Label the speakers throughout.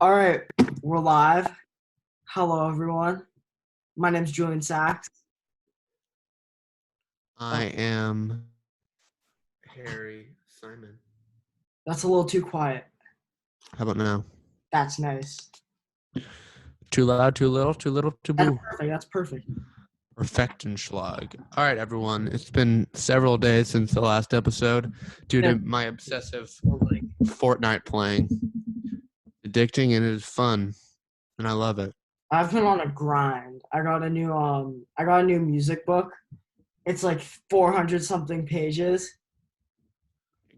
Speaker 1: All right, we're live. Hello, everyone. My name's Julian Sachs.
Speaker 2: I am Harry Simon.
Speaker 1: That's a little too quiet.
Speaker 2: How about now?
Speaker 1: That's nice.
Speaker 2: Too loud, too little, too little, too
Speaker 1: That's
Speaker 2: boo.
Speaker 1: perfect. That's perfect.
Speaker 2: Perfectenschlag. All right, everyone. It's been several days since the last episode due to my obsessive Fortnite playing. Addicting and it is fun, and I love it.
Speaker 1: I've been on a grind. I got a new music book. It's like 400 something pages.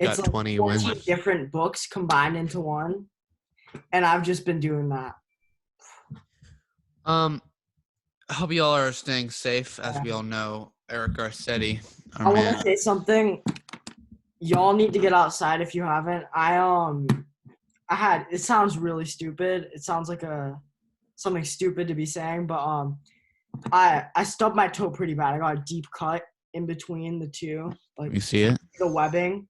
Speaker 2: You
Speaker 1: It's
Speaker 2: got
Speaker 1: like
Speaker 2: 20
Speaker 1: 14
Speaker 2: wins.
Speaker 1: different books combined into one, and I've just been doing that.
Speaker 2: I hope you all are staying safe. As we all know, Eric Garcetti, our
Speaker 1: I want to
Speaker 2: man.
Speaker 1: say something. Y'all need to get outside if you haven't. It sounds really stupid. It sounds like a something stupid to be saying, but I stubbed my toe pretty bad. I got a deep cut in between the two, like
Speaker 2: You see it?
Speaker 1: the webbing.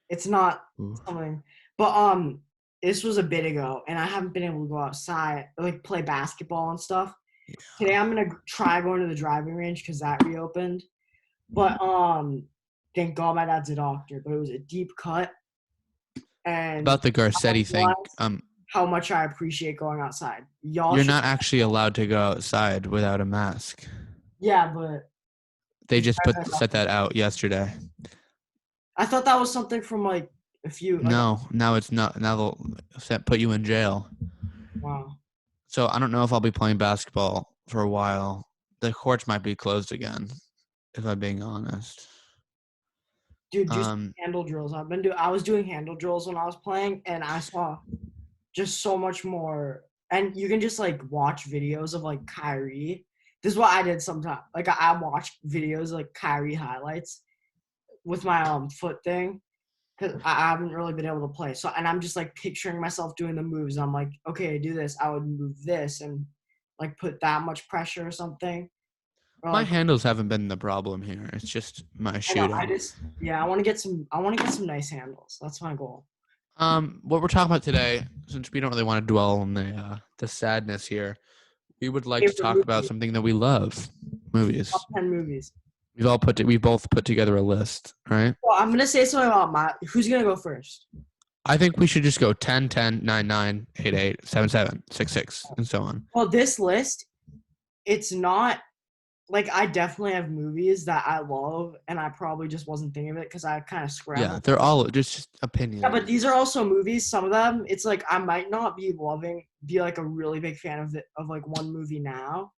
Speaker 1: It's not
Speaker 2: Ooh.
Speaker 1: something, but this was a bit ago, and I haven't been able to go outside, like play basketball and stuff.
Speaker 2: Yeah.
Speaker 1: Today I'm gonna try going to the driving range because that reopened, but thank God my dad's a doctor. But it was a deep cut, and
Speaker 2: About the
Speaker 1: I
Speaker 2: Garcetti thing,
Speaker 1: realized how much I appreciate going outside. Y'all
Speaker 2: you're
Speaker 1: should,
Speaker 2: not actually allowed to go outside without a mask.
Speaker 1: yeah, but
Speaker 2: They
Speaker 1: it's
Speaker 2: just
Speaker 1: better than
Speaker 2: set that
Speaker 1: nothing.
Speaker 2: out yesterday.
Speaker 1: I thought that was something from like a few like
Speaker 2: No, now it's not. Now they'll put you in jail.
Speaker 1: wow.
Speaker 2: So I don't know if I'll be playing basketball for a while. The courts might be closed again, if I'm being honest.
Speaker 1: Dude, do some
Speaker 2: Um,
Speaker 1: handle drills. I was doing handle drills when I was playing, and I saw just so much more. And you can just like watch videos of like Kyrie. This is what I did sometimes. Like I watch videos of, like Kyrie highlights with my foot thing because I haven't really been able to play. So and I'm just like picturing myself doing the moves. I'm like, okay, do this. I would move this and like put that much pressure or something. Or
Speaker 2: my
Speaker 1: like
Speaker 2: handles haven't been the problem here. It's just my
Speaker 1: I know.
Speaker 2: shooting.
Speaker 1: I want to get some. I want to get some nice handles. That's my goal.
Speaker 2: What we're talking about today, since we don't really want to dwell on the sadness here, we would like to
Speaker 1: Favorite
Speaker 2: talk about
Speaker 1: movie,
Speaker 2: something that we love,
Speaker 1: top
Speaker 2: movies.
Speaker 1: 10 movies.
Speaker 2: We both put together a list, right?
Speaker 1: Well, I'm gonna say something about my. Who's gonna go first?
Speaker 2: I think we should just go 10, 10, 9, 9, 8, 8, 7, 7, 6, 6, and so on.
Speaker 1: Well, this list, it's not like I definitely have movies that I love, and I probably just wasn't thinking of it because I kind of
Speaker 2: Yeah,
Speaker 1: scrambled.
Speaker 2: they're all just
Speaker 1: Yeah, but these
Speaker 2: opinions.
Speaker 1: are also movies. Some of them, it's like I might not be like a really big fan of like one movie now.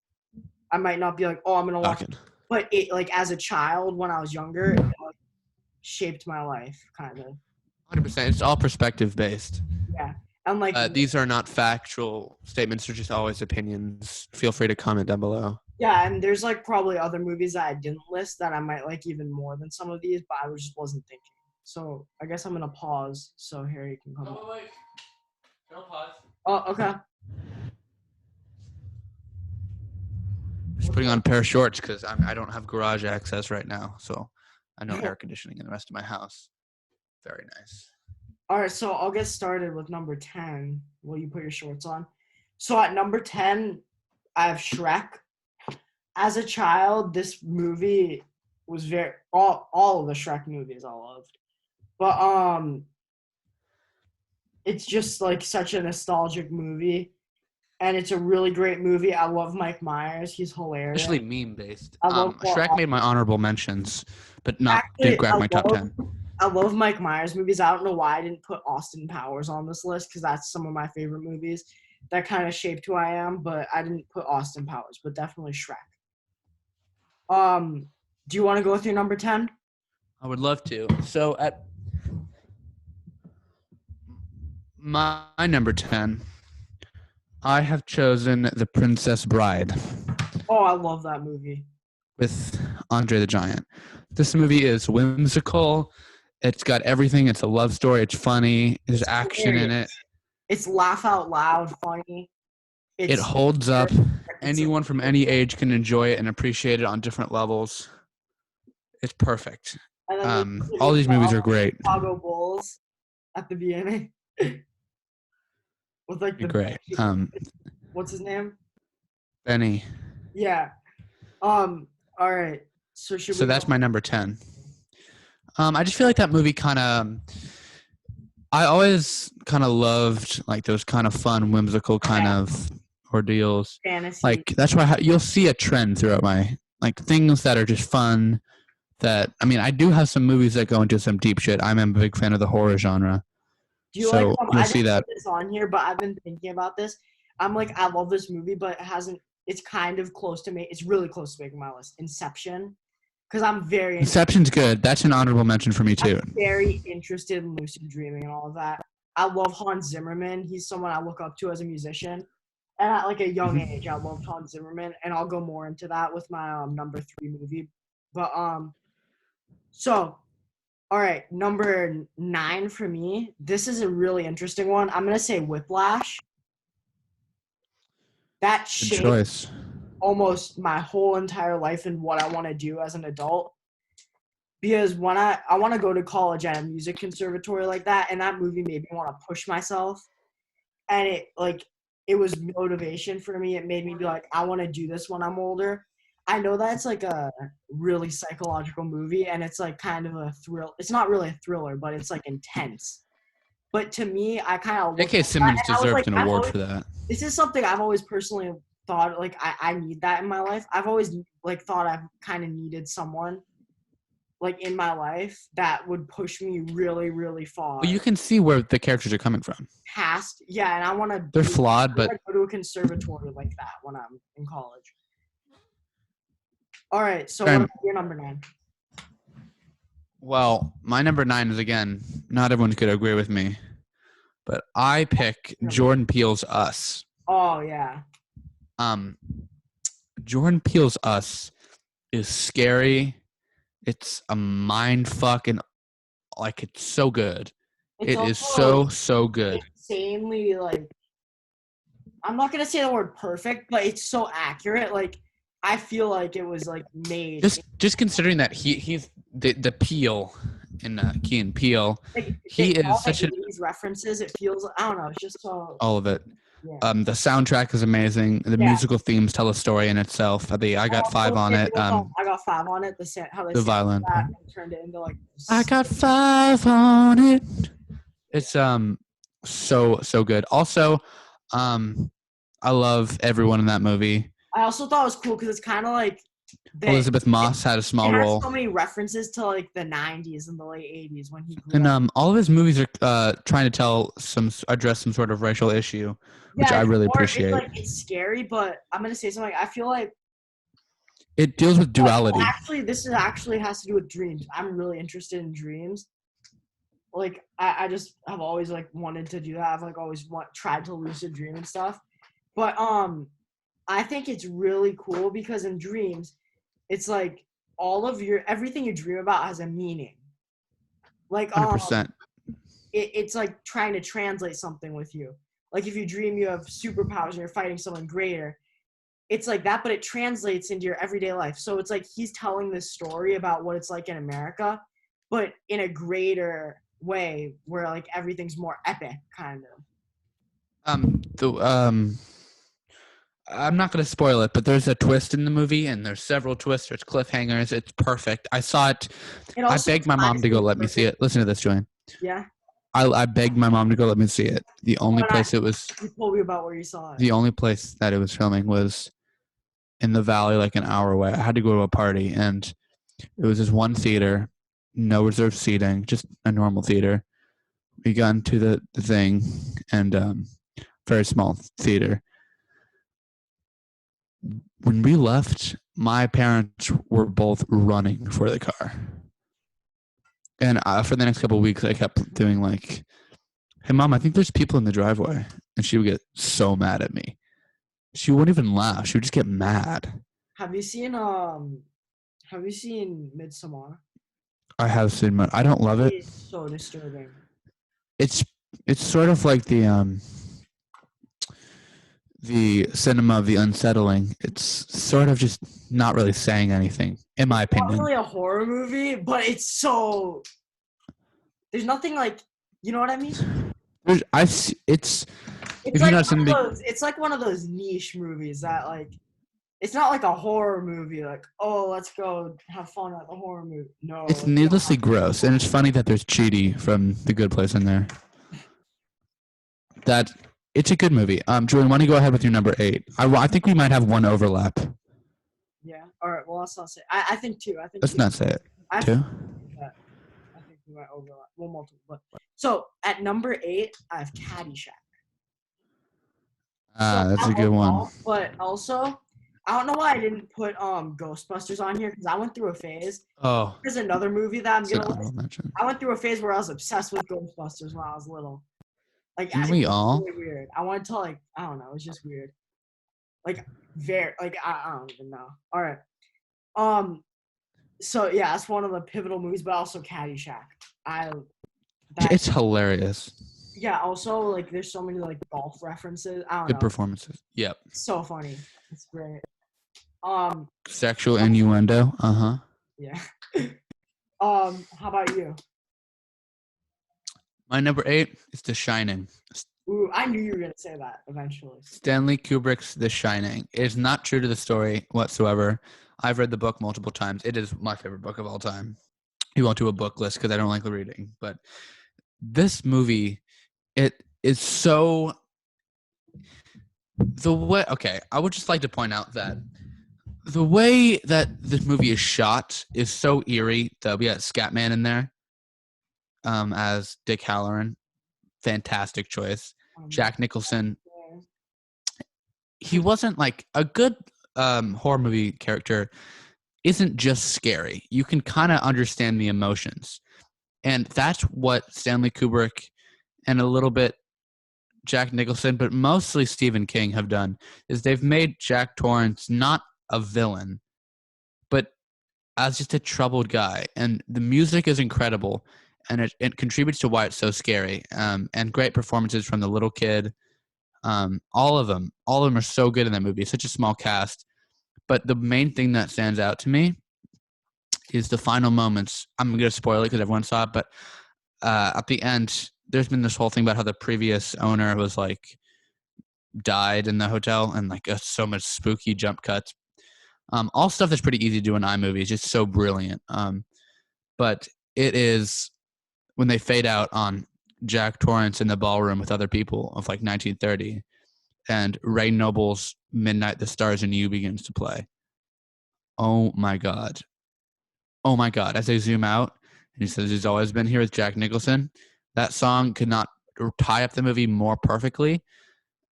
Speaker 1: I might not be like, oh, I'm gonna watch,
Speaker 2: Talking.
Speaker 1: but it like as a child when I was younger, it like, shaped my life, kind of.
Speaker 2: 100%. It's all perspective based.
Speaker 1: Yeah, and like
Speaker 2: These are not factual statements, they're just always opinions. Feel free to comment down below.
Speaker 1: yeah, and there's like probably other movies that I didn't list that I might like even more than some of these, but I just wasn't thinking. So I guess I'm gonna pause so Harry can come.
Speaker 2: Oh, wait. Don't pause.
Speaker 1: Oh, okay.
Speaker 2: Just putting on a pair of shorts because I don't have garage access right now. So I know air conditioning in the rest of my house. Very nice.
Speaker 1: All right, so I'll get started with number 10. Will you put your shorts on? So at number 10, I have Shrek. As a child, this movie was very all of the Shrek movies I loved. But it's just like such a nostalgic movie and it's a really great movie. I love Mike Myers. He's hilarious.
Speaker 2: Especially meme based.
Speaker 1: I love
Speaker 2: Shrek made my honorable mentions, but didn't
Speaker 1: actually
Speaker 2: grab my top 10.
Speaker 1: I love Mike Myers movies. I don't know why I didn't put Austin Powers on this list because that's some of my favorite movies that kind of shaped who I am. But I didn't put Austin Powers, but definitely Shrek. Do you want to go with your number 10?
Speaker 2: I would love to. So at my number 10, I have chosen The Princess Bride
Speaker 1: Oh, I love that movie.
Speaker 2: with Andre the Giant. This movie is whimsical. It's got everything. It's a love story. It's funny. There's
Speaker 1: It's
Speaker 2: action in it.
Speaker 1: hilarious. It's laugh out loud funny.
Speaker 2: It
Speaker 1: It's
Speaker 2: holds up.
Speaker 1: it's
Speaker 2: Anyone from any age can enjoy it and appreciate it on different levels. It's perfect.
Speaker 1: and then there's
Speaker 2: All these movies are
Speaker 1: the
Speaker 2: great.
Speaker 1: Chicago Bulls at the beginning. with like the
Speaker 2: Great.
Speaker 1: what's his name?
Speaker 2: Benny.
Speaker 1: Yeah. All right. So should
Speaker 2: So
Speaker 1: we
Speaker 2: that's
Speaker 1: go?
Speaker 2: my number 10. I just feel like that movie kind of. I always kind of loved like those kind of fun, whimsical kind of ordeals.
Speaker 1: Fantasy.
Speaker 2: Like that's why you'll see a trend throughout my like things that are just fun. That I mean, I do have some movies that go into some deep shit. I'm a big fan of the horror genre,
Speaker 1: Do you like?
Speaker 2: so you'll
Speaker 1: I
Speaker 2: see
Speaker 1: didn't
Speaker 2: that.
Speaker 1: put this on here, but I've been thinking about this. I'm like, I love this movie, but it hasn't. It's kind of close to me. It's really close to making my list. Inception, because I'm
Speaker 2: Inception's good. That's an honorable mention for me too.
Speaker 1: very interested in lucid dreaming and all of that. I love Hans Zimmerman. He's someone I look up to as a musician. And at like a young age, I loved Hans Zimmerman, and I'll go more into that with my number 3 movie. But so all right, number 9 for me. This is a really interesting one. I'm gonna say Whiplash. That
Speaker 2: Good
Speaker 1: shaped
Speaker 2: choice.
Speaker 1: almost my whole entire life and what I want to do as an adult. Because when I want to go to college at a music conservatory like that, and that movie made me want to push myself, and it was motivation for me. It made me be like, I want to do this when I'm older. I know that's like a really psychological movie, and it's like kind of a thrill. It's not really a thriller, but it's like intense. But to me, I kind of
Speaker 2: J.K. Simmons deserved
Speaker 1: like,
Speaker 2: an award for that.
Speaker 1: this is something I've always personally thought like I need that in my life. I've always like thought I've kind of needed someone like in my life that would push me really, really far.
Speaker 2: Well, you can see where the characters are coming from.
Speaker 1: Past, yeah, and I want to.
Speaker 2: They're flawed, but
Speaker 1: go to a conservatory like that when I'm in college. All right, so what about your number 9?
Speaker 2: Well, my number 9 is again, not everyone's gonna agree with me, but I pick Jordan Peele's Us.
Speaker 1: Oh yeah.
Speaker 2: Jordan Peele's Us is scary. It's a mind fuck, and like it's so good. It is so good.
Speaker 1: Insanely like. I'm not gonna say the word perfect, but it's so accurate. Like I feel like it was like made.
Speaker 2: Just considering that he's the Peele in Key and Peele,
Speaker 1: like,
Speaker 2: he is such a
Speaker 1: these references. It feels I don't know. It's just so
Speaker 2: all of it.
Speaker 1: Yeah.
Speaker 2: The soundtrack is amazing. The musical themes tell a story in itself. I got 5 on it.
Speaker 1: I got 5 on it. How they
Speaker 2: the violin
Speaker 1: that and turned it into like.
Speaker 2: I got 5 on it. It's so good. Also, I love everyone in that movie.
Speaker 1: I also thought it was cool because it's kind of like
Speaker 2: Elizabeth Moss had a small role.
Speaker 1: So many references to like the 90s and the late 80s when he grew
Speaker 2: and
Speaker 1: up.
Speaker 2: All of his movies are trying to address some sort of racial issue, which I really appreciate.
Speaker 1: It's scary, but I'm gonna say something. I feel like
Speaker 2: it deals with duality.
Speaker 1: Actually, this actually has to do with dreams. I'm really interested in dreams. Like I just have always like wanted to do that. I've like always tried to lucid dream and stuff. But I think it's really cool because in dreams, it's like everything you dream about has a meaning. Like
Speaker 2: 100%.
Speaker 1: It's like trying to translate something with you. Like if you dream you have superpowers and you're fighting someone greater, it's like that, but it translates into your everyday life. So it's like he's telling this story about what it's like in America, but in a greater way where like everything's more epic, kind
Speaker 2: of. I'm not going to spoil it, but there's a twist in the movie, and there's several twists. There's cliffhangers. It's perfect. I saw it. I begged my mom to go let me see it. Listen to this, Julian.
Speaker 1: Yeah.
Speaker 2: I begged my mom to go let me see it. The only place it was.
Speaker 1: You told me about where you saw it.
Speaker 2: The only place that it was filming was in the valley, like an hour away. I had to go to a party, and it was just one theater, no reserved seating, just a normal theater. We got into the thing, and very small theater. When we left, my parents were both running for the car. And for the next couple of weeks, I kept doing like, hey, Mom, I think there's people in the driveway. And she would get so mad at me. She wouldn't even laugh. She would just get mad.
Speaker 1: Have you seen Midsommar?
Speaker 2: I have seen I don't love it.
Speaker 1: It's so disturbing.
Speaker 2: It's sort of like the cinema of the unsettling. It's sort of just not really saying anything, in my opinion.
Speaker 1: It's not really a horror movie, but it's so. There's nothing like, you know what I mean? It's
Speaker 2: If you've
Speaker 1: like
Speaker 2: not seen the,
Speaker 1: it's like one of those niche movies that like it's not like a horror movie. Like, oh, let's go have fun at the horror movie. No,
Speaker 2: it's
Speaker 1: it's
Speaker 2: needlessly gross, and it's funny that there's Chidi from The Good Place in there. That it's a good movie. Julian, why don't you go ahead with your number 8? I think we might have one overlap.
Speaker 1: yeah. All right. Well, let's not say. I think two. I think
Speaker 2: Let's
Speaker 1: two.
Speaker 2: not say it.
Speaker 1: I
Speaker 2: 2.
Speaker 1: that. I think we might overlap. Well, multiple. But so at number 8, I have Caddyshack. So
Speaker 2: That's
Speaker 1: I
Speaker 2: a good
Speaker 1: love
Speaker 2: one.
Speaker 1: golf, but also I don't know why I didn't put Ghostbusters on here because I went through a phase.
Speaker 2: Oh,
Speaker 1: There's another movie that I'm
Speaker 2: it's an
Speaker 1: gonna
Speaker 2: honorable
Speaker 1: list.
Speaker 2: mention.
Speaker 1: I went through a phase where I was obsessed with Ghostbusters when I was little. Like
Speaker 2: Didn't
Speaker 1: it
Speaker 2: we
Speaker 1: was
Speaker 2: all?
Speaker 1: really weird. I wanted to like I don't know. It was just weird. Like I don't even know. All right. So yeah, that's one of the pivotal movies, but also Caddyshack.
Speaker 2: It's hilarious.
Speaker 1: Yeah. Also, like there's so many like golf references. I don't
Speaker 2: Good
Speaker 1: know.
Speaker 2: performances. Yep.
Speaker 1: So funny. It's great.
Speaker 2: Sexual innuendo.
Speaker 1: Yeah. How about you?
Speaker 2: My number 8 is The Shining.
Speaker 1: Ooh, I knew you were gonna say that eventually.
Speaker 2: Stanley Kubrick's The Shining. It is not true to the story whatsoever. I've read the book multiple times. It is my favorite book of all time. You won't do a book list because I don't like the reading, but this movie, it is so the way. Okay, I would just like to point out that the way that this movie is shot is so eerie. That we got Scatman in there, as Dick Halloran, fantastic choice. Jack Nicholson. He wasn't like a good horror movie character. Isn't just scary. You can kind of understand the emotions, and that's what Stanley Kubrick and a little bit Jack Nicholson, but mostly Stephen King have done. Is they've made Jack Torrance not a villain, but as just a troubled guy, and the music is incredible, and it contributes to why it's so scary. And great performances from the little kid. All of them are so good in that movie. It's such a small cast, but the main thing that stands out to me is the final moments. I'm gonna spoil it because everyone saw it, but at the end, there's been this whole thing about how the previous owner was like died in the hotel, and like so much spooky jump cuts. All stuff that's pretty easy to do in iMovie is just so brilliant. But it is when they fade out on Jack Torrance in the ballroom with other people of like 1930, and Ray Noble's "Midnight, the Stars and You" begins to play. Oh my god! Oh my god! As they zoom out, and he says he's always been here with Jack Nicholson. That song could not tie up the movie more perfectly.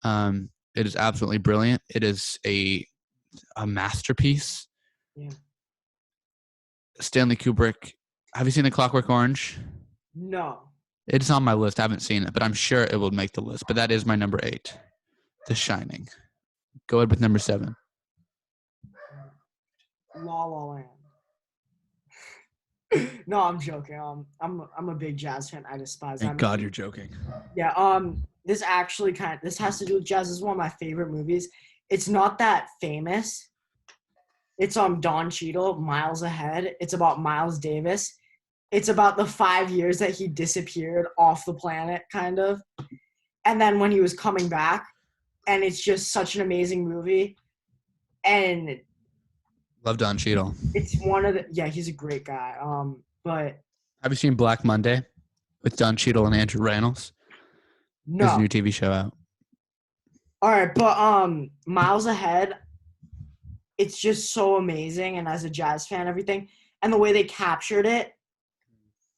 Speaker 2: It is absolutely brilliant. It is a masterpiece.
Speaker 1: Yeah.
Speaker 2: Stanley Kubrick. Have you seen The Clockwork Orange?
Speaker 1: No.
Speaker 2: It's on my list. I haven't seen it, but I'm sure it will make the list. But that is my number 8, The Shining. Go ahead with number 7.
Speaker 1: La La Land. No, I'm joking. I'm a big jazz fan. I despise that.
Speaker 2: Thank God you're joking.
Speaker 1: Yeah. This actually this has to do with jazz. This is one of my favorite movies. It's not that famous. It's Don Cheadle, Miles Ahead. It's about Miles Davis. It's about the 5 years that he disappeared off the planet, kind of. And then when he was coming back, and it's just such an amazing movie. And
Speaker 2: Love Don Cheadle.
Speaker 1: it's one of the he's a great guy. But
Speaker 2: have you seen Black Monday with Don Cheadle and Andrew Rannells? There's a
Speaker 1: no.
Speaker 2: new TV show out.
Speaker 1: All right, but Miles Ahead, it's just so amazing, and as a jazz fan, everything, and the way they captured it,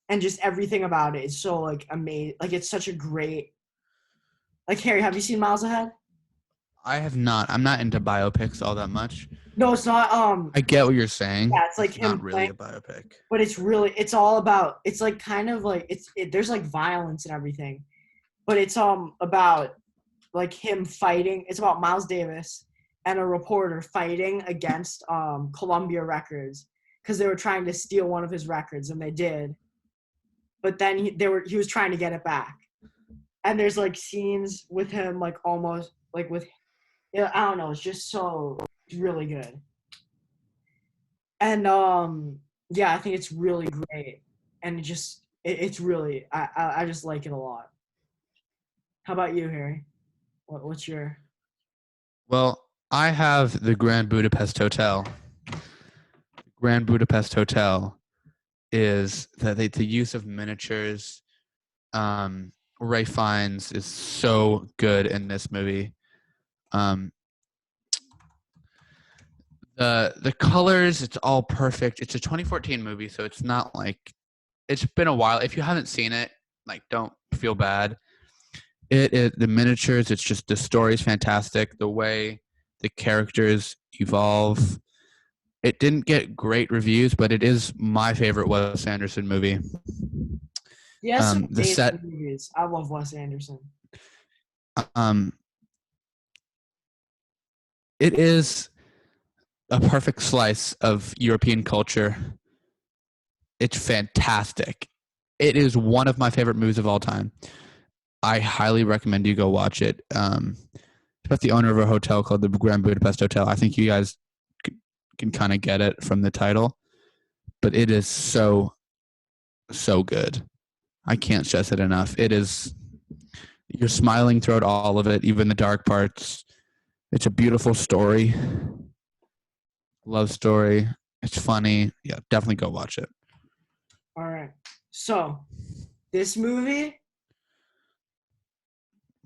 Speaker 1: and just everything about it is so like amazing. Like it's such a great. Like Harry, have you seen Miles Ahead?
Speaker 2: I have not. I'm not into biopics all that much.
Speaker 1: No, it's not.
Speaker 2: I get what you're saying.
Speaker 1: Yeah, it's like him
Speaker 2: not really a biopic.
Speaker 1: But it's all about. It's like kind of like there's like violence and everything, but it's about like him fighting. It's about Miles Davis and a reporter fighting against Columbia Records because they were trying to steal one of his records, and they did. But then he was trying to get it back, and there's like scenes with him like almost like with, I don't know, it's just so really good. And I think it's really great, and it's really I just like it a lot. How about you, Harry? What's your?
Speaker 2: Well, I have the Grand Budapest Hotel. Grand Budapest Hotel is the use of miniatures. Ray Fiennes is so good in this movie. The colors, it's all perfect. It's a 2014 movie, so it's not like it's been a while. If you haven't seen it, like don't feel bad. The miniatures, it's just the story's fantastic. The way the characters evolve. It didn't get great reviews, but it is my favorite Wes Anderson movie.
Speaker 1: Yeah, some
Speaker 2: the set
Speaker 1: movies. I love Wes Anderson.
Speaker 2: It is a perfect slice of European culture. It's fantastic. It is one of my favorite movies of all time. I highly recommend you go watch it. It's about the owner of a hotel called the Grand Budapest Hotel. I think you guys can kind of get it from the title, but it is so good. I can't stress it enough. It is, you're smiling throughout all of it, even the dark parts. It's a beautiful story. Love story. It's funny. Yeah, definitely go watch it.
Speaker 1: All right. So, this movie.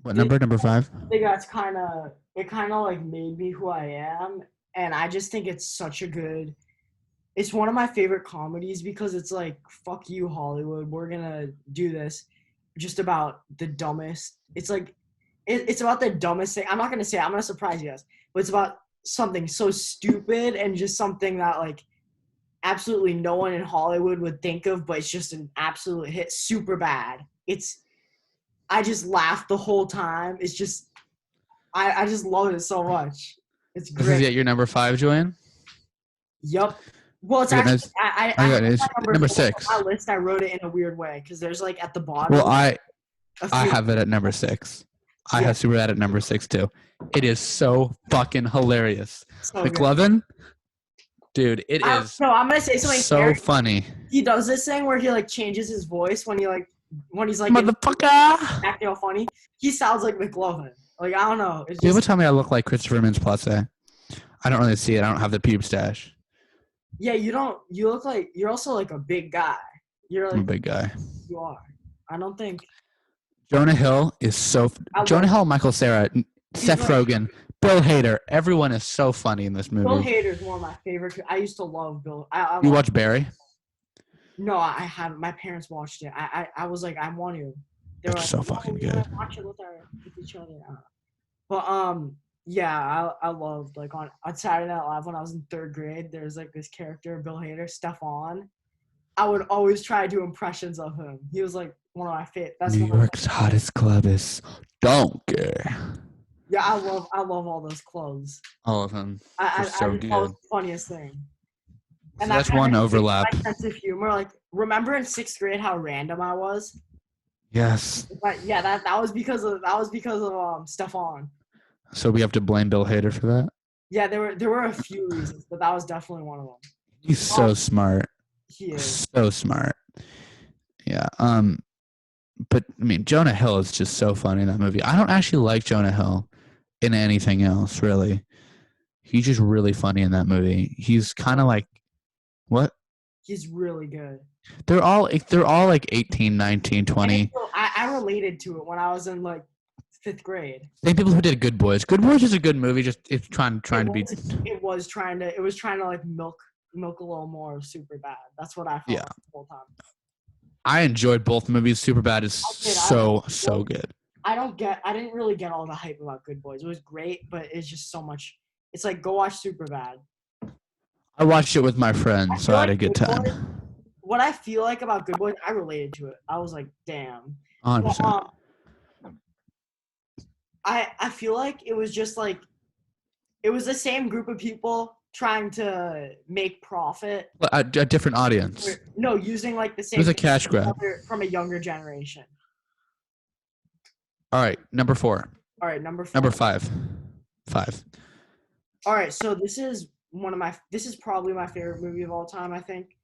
Speaker 2: What number? Number 5?
Speaker 1: I think that's kind of like made me who I am, and I just think it's such a good. It's one of my favorite comedies because it's like, fuck you, Hollywood. We're gonna do this, just about the dumbest. It's like, it's about the dumbest thing. I'm not gonna say it, I'm gonna surprise you guys, but it's about something so stupid and just something that like absolutely no one in Hollywood would think of, but it's just an absolute hit. Superbad. I just laughed the whole time. It's just, I just love it so much. It's great.
Speaker 2: This is at your number 5, Joanne?
Speaker 1: Yep. Well, it's actually
Speaker 2: it's number 6.
Speaker 1: On my list, I wrote it in a weird way because there's like at the bottom.
Speaker 2: Well, I have it at number 6. I have Superbad at number 6 too. It is so fucking hilarious. So McLovin, dude, it is.
Speaker 1: No, I'm gonna say something
Speaker 2: so funny.
Speaker 1: He does this thing where he like changes his voice when he's like
Speaker 2: motherfucker
Speaker 1: acting all funny. He sounds like McLovin. Like, I don't know. It's just,
Speaker 2: people tell me I look like Christopher Mintz-Plasse. I don't really see it. I don't have the pube stash.
Speaker 1: Yeah, you don't. You look like you're also like a big guy. You're like
Speaker 2: I'm a big guy.
Speaker 1: You are. I don't think.
Speaker 2: Jonah Hill is so. Jonah Hill, Michael Cera, Seth Rogen, Bill Hader. Everyone is so funny in this movie.
Speaker 1: Bill Hader's one of my favorite. I used to love Bill.
Speaker 2: You watch Barry?
Speaker 1: No, I haven't. My parents watched it. I was like, I want to.
Speaker 2: They were like, so fucking good.
Speaker 1: Watch it with each other. But yeah, I loved like on Saturday Night Live when I was in 3rd grade. There's like this character, Bill Hader, Stefan. I would always try to do impressions of him. He was like one of my favorite.
Speaker 2: New York's hottest club is Donkey.
Speaker 1: Yeah, I love all those clothes.
Speaker 2: All of them.
Speaker 1: I
Speaker 2: so good.
Speaker 1: That was the funniest thing.
Speaker 2: And so that's one overlap.
Speaker 1: My sense of humor, like, remember in 6th grade how random I was?
Speaker 2: Yes.
Speaker 1: But yeah, that was because of Stefan.
Speaker 2: So we have to blame Bill Hader for that?
Speaker 1: Yeah, there were a few reasons, but that was definitely one of them.
Speaker 2: He's so smart.
Speaker 1: He is.
Speaker 2: So smart. Yeah. But I mean, Jonah Hill is just so funny in that movie. I don't actually like Jonah Hill in anything else, really. He's just really funny in that movie. He's kind of like, what?
Speaker 1: He's really good.
Speaker 2: They're all like 18, 19, 20.
Speaker 1: I related to it when I was in like 5th grade.
Speaker 2: Same people who did Good Boys. Good Boys is a good movie. Just it's trying to be.
Speaker 1: It was trying to like milk a little more Superbad. That's what I felt like the whole time.
Speaker 2: I enjoyed both movies. Superbad is so good.
Speaker 1: I didn't really get all the hype about Good Boys. It was great, but it's just so much. It's like, go watch Superbad.
Speaker 2: I watched it with my friends, so I had a good time.
Speaker 1: What I feel like about Good Boys, I related to it. I was like, damn.
Speaker 2: 100%.
Speaker 1: I feel like it was just like, it was the same group of people trying to make profit.
Speaker 2: A different audience.
Speaker 1: No, using like the same.
Speaker 2: It was a cash grab.
Speaker 1: From a younger generation.
Speaker 2: All right, number 4.
Speaker 1: All right, number 4.
Speaker 2: Number 5. 5.
Speaker 1: All right, so this is probably my favorite movie of all time, I think.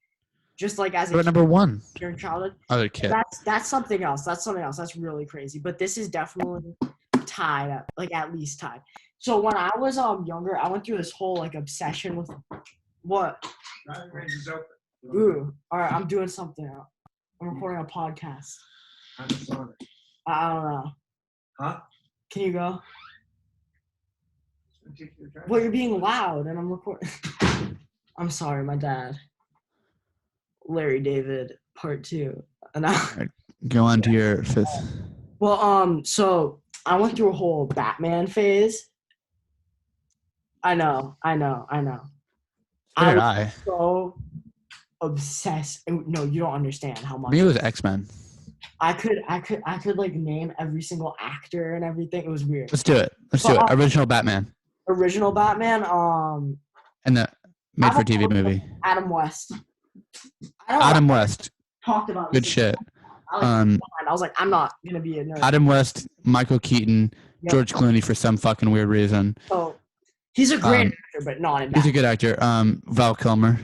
Speaker 1: Just like as a
Speaker 2: number 1
Speaker 1: during childhood.
Speaker 2: Other kid.
Speaker 1: That's something else. That's something else. That's really crazy. But this is definitely tied, like at least tied. So when I was younger, I went through this whole like obsession with what?
Speaker 3: Driving range is open.
Speaker 1: Ooh, all right, I'm doing something. I'm recording a podcast.
Speaker 3: I'm just on it.
Speaker 1: I don't know.
Speaker 3: Huh?
Speaker 1: Can you go?
Speaker 3: Take your drive.
Speaker 1: Well, you're being loud, and I'm recording. I'm sorry, my dad. Larry David, part 2. And
Speaker 2: Go on to your 5th.
Speaker 1: well, so I went through a whole Batman phase. I know.
Speaker 2: So did
Speaker 1: I was
Speaker 2: I.
Speaker 1: so obsessed. No, you don't understand how much.
Speaker 2: Me, it was X-Men.
Speaker 1: I could like name every single actor and everything. It was weird.
Speaker 2: Let's do it. Original Batman.
Speaker 1: Original Batman.
Speaker 2: And the made-for-TV movie.
Speaker 1: Adam West.
Speaker 2: Adam West.
Speaker 1: Talked about
Speaker 2: Good
Speaker 1: this.
Speaker 2: shit.
Speaker 1: I was like, I'm not gonna be a nerd.
Speaker 2: Adam West, Michael Keaton,
Speaker 1: Yep.
Speaker 2: George Clooney for some fucking weird reason.
Speaker 1: So he's a great actor, but not in
Speaker 2: He's a
Speaker 1: Batman.
Speaker 2: good actor. Val Kilmer,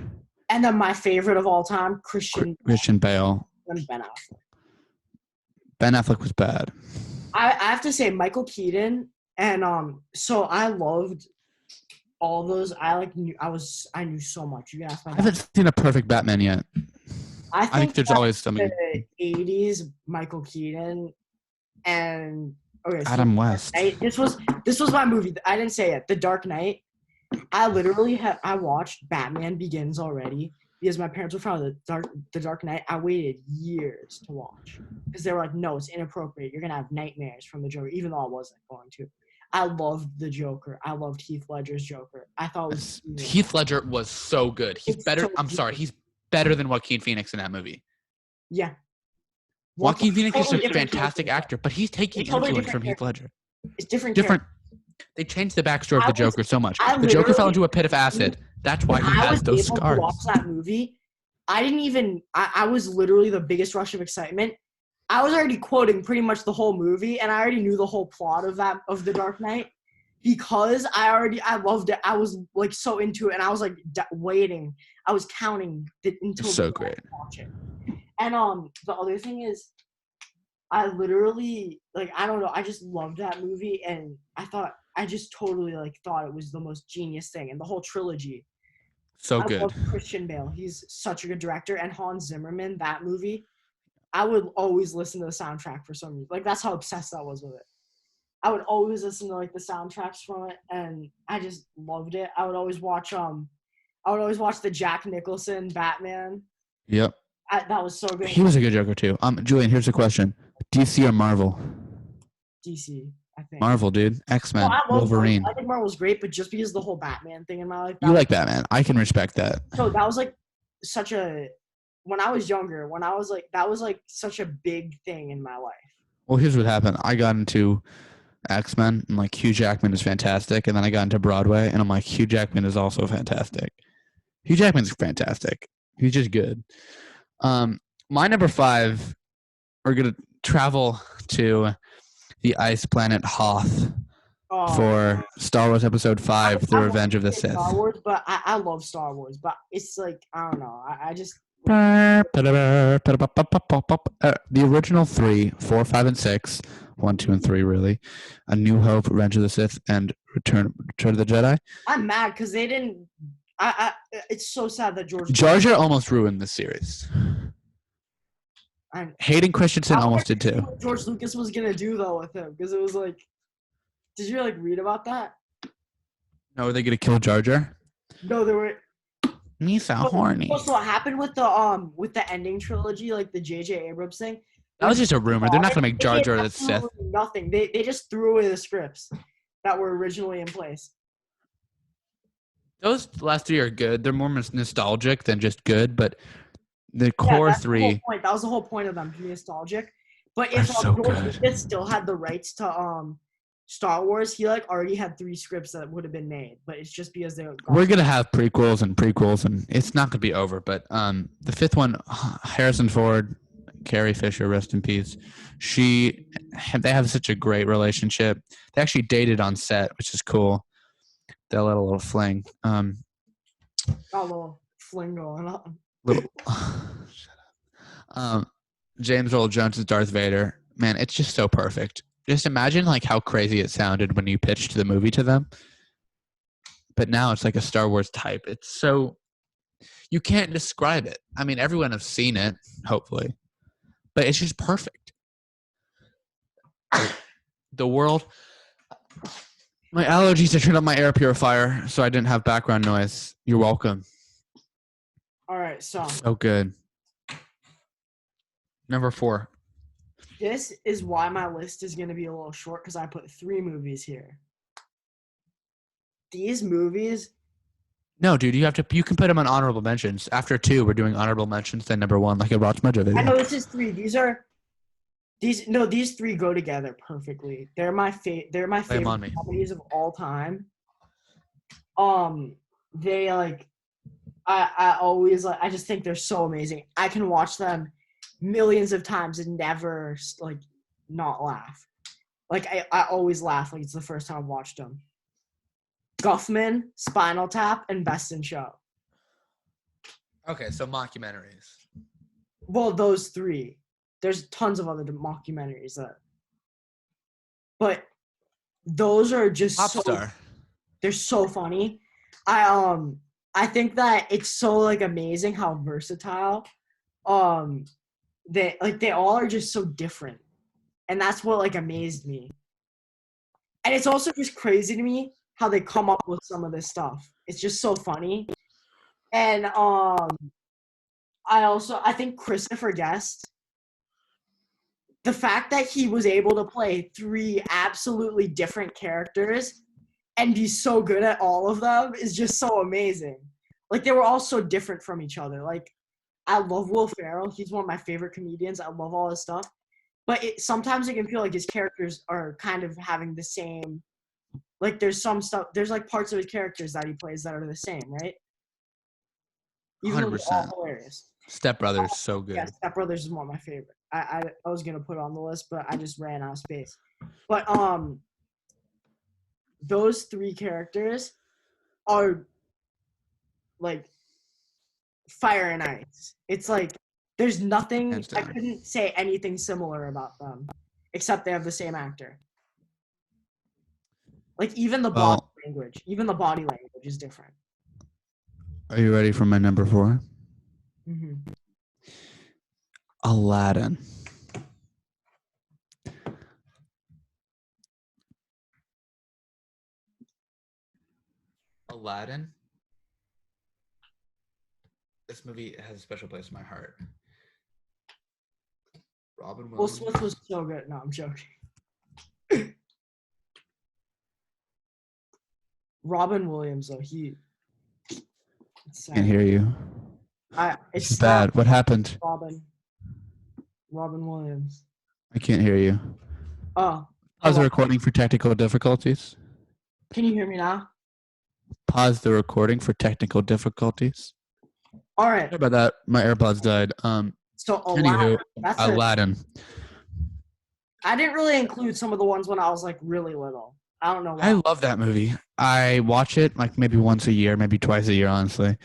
Speaker 1: And then my favorite of all time, Christian
Speaker 2: Bale.
Speaker 1: and Ben Affleck.
Speaker 2: Ben Affleck was bad.
Speaker 1: I have to say Michael Keaton and so I loved all those. I knew so much. You can ask my
Speaker 2: I
Speaker 1: dad.
Speaker 2: haven't seen a perfect Batman yet.
Speaker 1: I
Speaker 2: I think there's
Speaker 1: that
Speaker 2: always something.
Speaker 1: the 80s Michael Keaton and okay, so
Speaker 2: Adam West.
Speaker 1: This was my movie. I didn't say it. The Dark Knight. I literally I watched Batman Begins already because my parents were from the Dark Knight. I waited years to watch because they were like, no, it's inappropriate. You're gonna have nightmares from the Joker, even though I wasn't going to. I loved the Joker. I loved Heath Ledger's Joker. I thought it was
Speaker 2: Heath Ledger was so good. He's
Speaker 1: It's
Speaker 2: better.
Speaker 1: so
Speaker 2: I'm sorry. He's better than Joaquin Phoenix in that movie.
Speaker 1: yeah.
Speaker 2: Joaquin Phoenix is
Speaker 1: Totally
Speaker 2: a
Speaker 1: different
Speaker 2: fantastic
Speaker 1: character.
Speaker 2: actor, but he's taking
Speaker 1: Totally
Speaker 2: influence
Speaker 1: different
Speaker 2: from Heath Ledger.
Speaker 1: It's different.
Speaker 2: Different. They changed the backstory of
Speaker 1: I
Speaker 2: the
Speaker 1: was-
Speaker 2: Joker so much.
Speaker 1: I
Speaker 2: The Joker fell
Speaker 1: literally-
Speaker 2: into a pit of acid. That's why he
Speaker 1: I was
Speaker 2: has those
Speaker 1: able
Speaker 2: scars.
Speaker 1: to watch that movie. I didn't even. I was literally the biggest rush of excitement. I was already quoting pretty much the whole movie, and I already knew the whole plot of the Dark Knight because I loved it. I was like so into it, and I was like waiting. I was counting until
Speaker 2: So
Speaker 1: the end
Speaker 2: great.
Speaker 1: to watch it. And the other thing is, I literally like I don't know. I just loved that movie, and I just totally like thought it was the most genius thing, and the whole trilogy.
Speaker 2: So
Speaker 1: I
Speaker 2: good.
Speaker 1: love Christian Bale. He's such a good director. And Hans Zimmerman, that movie, I would always listen to the soundtrack for some reason. Like, that's how obsessed I was with it. I would always listen to, like, the soundtracks from it, and I just loved it. I would always watch the Jack Nicholson Batman.
Speaker 2: Yep.
Speaker 1: That was so good.
Speaker 2: He was a good Joker too. Julian, here's a question: DC or Marvel?
Speaker 1: DC, I think.
Speaker 2: Marvel, dude. X-Men,
Speaker 1: Well, I love
Speaker 2: Wolverine.
Speaker 1: Marvel. I think Marvel was great, but just because of the whole Batman thing in my life.
Speaker 2: You like Batman? I can respect that.
Speaker 1: So that was like such a when I was younger, that was like such a big thing in my life.
Speaker 2: Well, here's what happened. I got into X-Men, and like Hugh Jackman is fantastic, and then I got into Broadway, and I'm like, Hugh Jackman is also fantastic. Hugh Jackman's fantastic. He's just good. My number 5, we're gonna travel to the ice planet Hoth for Star Wars Episode 5, The Revenge of the Sith.
Speaker 1: Star Wars, but I love Star Wars, but it's like I don't know. I just
Speaker 2: The original 3, 4, 5, and 6, 1, 2, and 3, really. A New Hope, Revenge of the Sith, and Return of the Jedi.
Speaker 1: I'm mad because they didn't. It's so sad that George.
Speaker 2: Jar Jar almost ruined the series. Hayden Christensen almost did too.
Speaker 1: What George Lucas was gonna do though with him because it was like, did you like read about that?
Speaker 2: No, are they gonna kill Jar Jar?
Speaker 1: No, there were.
Speaker 2: Me so horny.
Speaker 1: So what happened with the ending trilogy, like the J.J. Abrams thing?
Speaker 2: That was just a rumor. They're not gonna make Jar
Speaker 1: They did
Speaker 2: Jar the Sith.
Speaker 1: absolutely nothing. They just threw away the scripts that were originally in place.
Speaker 2: Those last 3 are good. They're more nostalgic than just good, but the
Speaker 1: Yeah,
Speaker 2: core
Speaker 1: that's the
Speaker 2: 3.
Speaker 1: whole point. That was the whole point of them to be nostalgic. But if
Speaker 2: They're so
Speaker 1: George
Speaker 2: good.
Speaker 1: Lucas still had the rights to Star Wars, he like already had 3 scripts that would have been made. But it's just because they
Speaker 2: We're gonna have prequels, and it's not gonna be over. But the 5th one, Harrison Ford, Carrie Fisher, rest in peace. They have such a great relationship. They actually dated on set, which is cool. They let a little fling.
Speaker 1: got a little fling going on.
Speaker 2: Shut up. James Earl Jones is Darth Vader. Man, it's just so perfect. Just imagine like how crazy it sounded when you pitched the movie to them. But now it's like a Star Wars type. It's so you can't describe it. I mean, everyone has seen it, hopefully, but it's just perfect. The world. My allergies. I turned on my air purifier so I didn't have background noise. You're welcome.
Speaker 1: All right, so
Speaker 2: So good. Number 4.
Speaker 1: this is why my list is going to be a little short because I put 3 movies here. These movies,
Speaker 2: No, dude, you can put them on honorable mentions. After 2, we're doing honorable mentions, then number 1, like a Roch Mojo video.
Speaker 1: I know this is 3. These 3 go together perfectly. They're my favorite
Speaker 2: on me.
Speaker 1: comedies of all time. They like I always like I just think they're so amazing. I can watch them millions of times and never like not laugh. Like I always laugh like it's the first time I've watched them. Guffman, Spinal Tap, and Best in Show.
Speaker 2: Okay, so mockumentaries.
Speaker 1: Well, those 3. There's tons of other mockumentaries but those are just
Speaker 2: Popstar.
Speaker 1: they're so funny. I think that it's so like amazing how versatile they all are just so different. And that's what like amazed me. And it's also just crazy to me how they come up with some of this stuff. It's just so funny. And I think Christopher Guest, the fact that he was able to play 3 absolutely different characters and be so good at all of them is just so amazing. Like, they were all so different from each other. Like, I love Will Ferrell. He's one of my favorite comedians. I love all his stuff. But sometimes it can feel like his characters are kind of having the same, like, there's some stuff, there's, like, parts of his characters that he plays that are the same, right? Even though they're all
Speaker 2: 100%.
Speaker 1: hilarious.
Speaker 2: Step Brothers, so good.
Speaker 1: Yeah, Step Brothers is one of my favorite. I was gonna put it on the list, but I just ran out of space. But those 3 characters are like fire and ice. It's like there's nothing.
Speaker 2: Hands
Speaker 1: I
Speaker 2: down.
Speaker 1: couldn't say anything similar about them, except they have the same actor. Like even the body language is different.
Speaker 2: Are you ready for my number 4?
Speaker 1: Mm-hmm.
Speaker 2: Aladdin. Aladdin? This movie has a special place in my heart. Robin
Speaker 1: Will
Speaker 2: Williams.
Speaker 1: Smith was so good. No, I'm joking. Robin Williams, though,
Speaker 2: Can't hear you.
Speaker 1: It's
Speaker 2: bad. What happened?
Speaker 1: Robin Williams.
Speaker 2: I can't hear you.
Speaker 1: Oh.
Speaker 2: Pause the recording for technical difficulties.
Speaker 1: Can you hear me now?
Speaker 2: Pause the recording for technical difficulties.
Speaker 1: All right.
Speaker 2: Sorry about that. My AirPods died.
Speaker 1: So
Speaker 2: Anywho,
Speaker 1: Aladdin.
Speaker 2: Aladdin.
Speaker 1: I didn't really include some of the ones when I was like really little. I don't know why.
Speaker 2: I love that movie. I watch it like maybe once a year, maybe twice a year, honestly.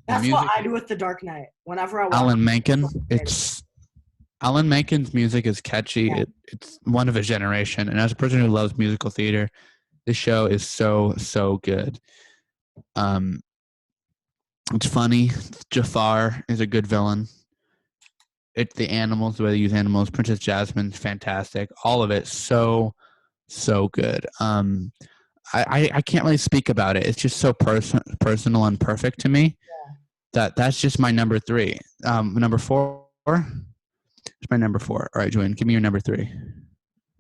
Speaker 1: That's what I do with The Dark Knight. Whenever I watch
Speaker 2: Alan Menken. Alan Menken's music is catchy.
Speaker 1: Yeah.
Speaker 2: It's one of a generation. And as a person who loves musical theater, this show is so, so good. It's funny. Jafar is a good villain. It's the animals, the way they use animals. Princess Jasmine's fantastic. All of it so, so good. I can't really speak about it. It's just so personal and perfect to me. Yeah. That's just my number 3. Number 4. It's my number 4. All right, Julian, give me your number 3.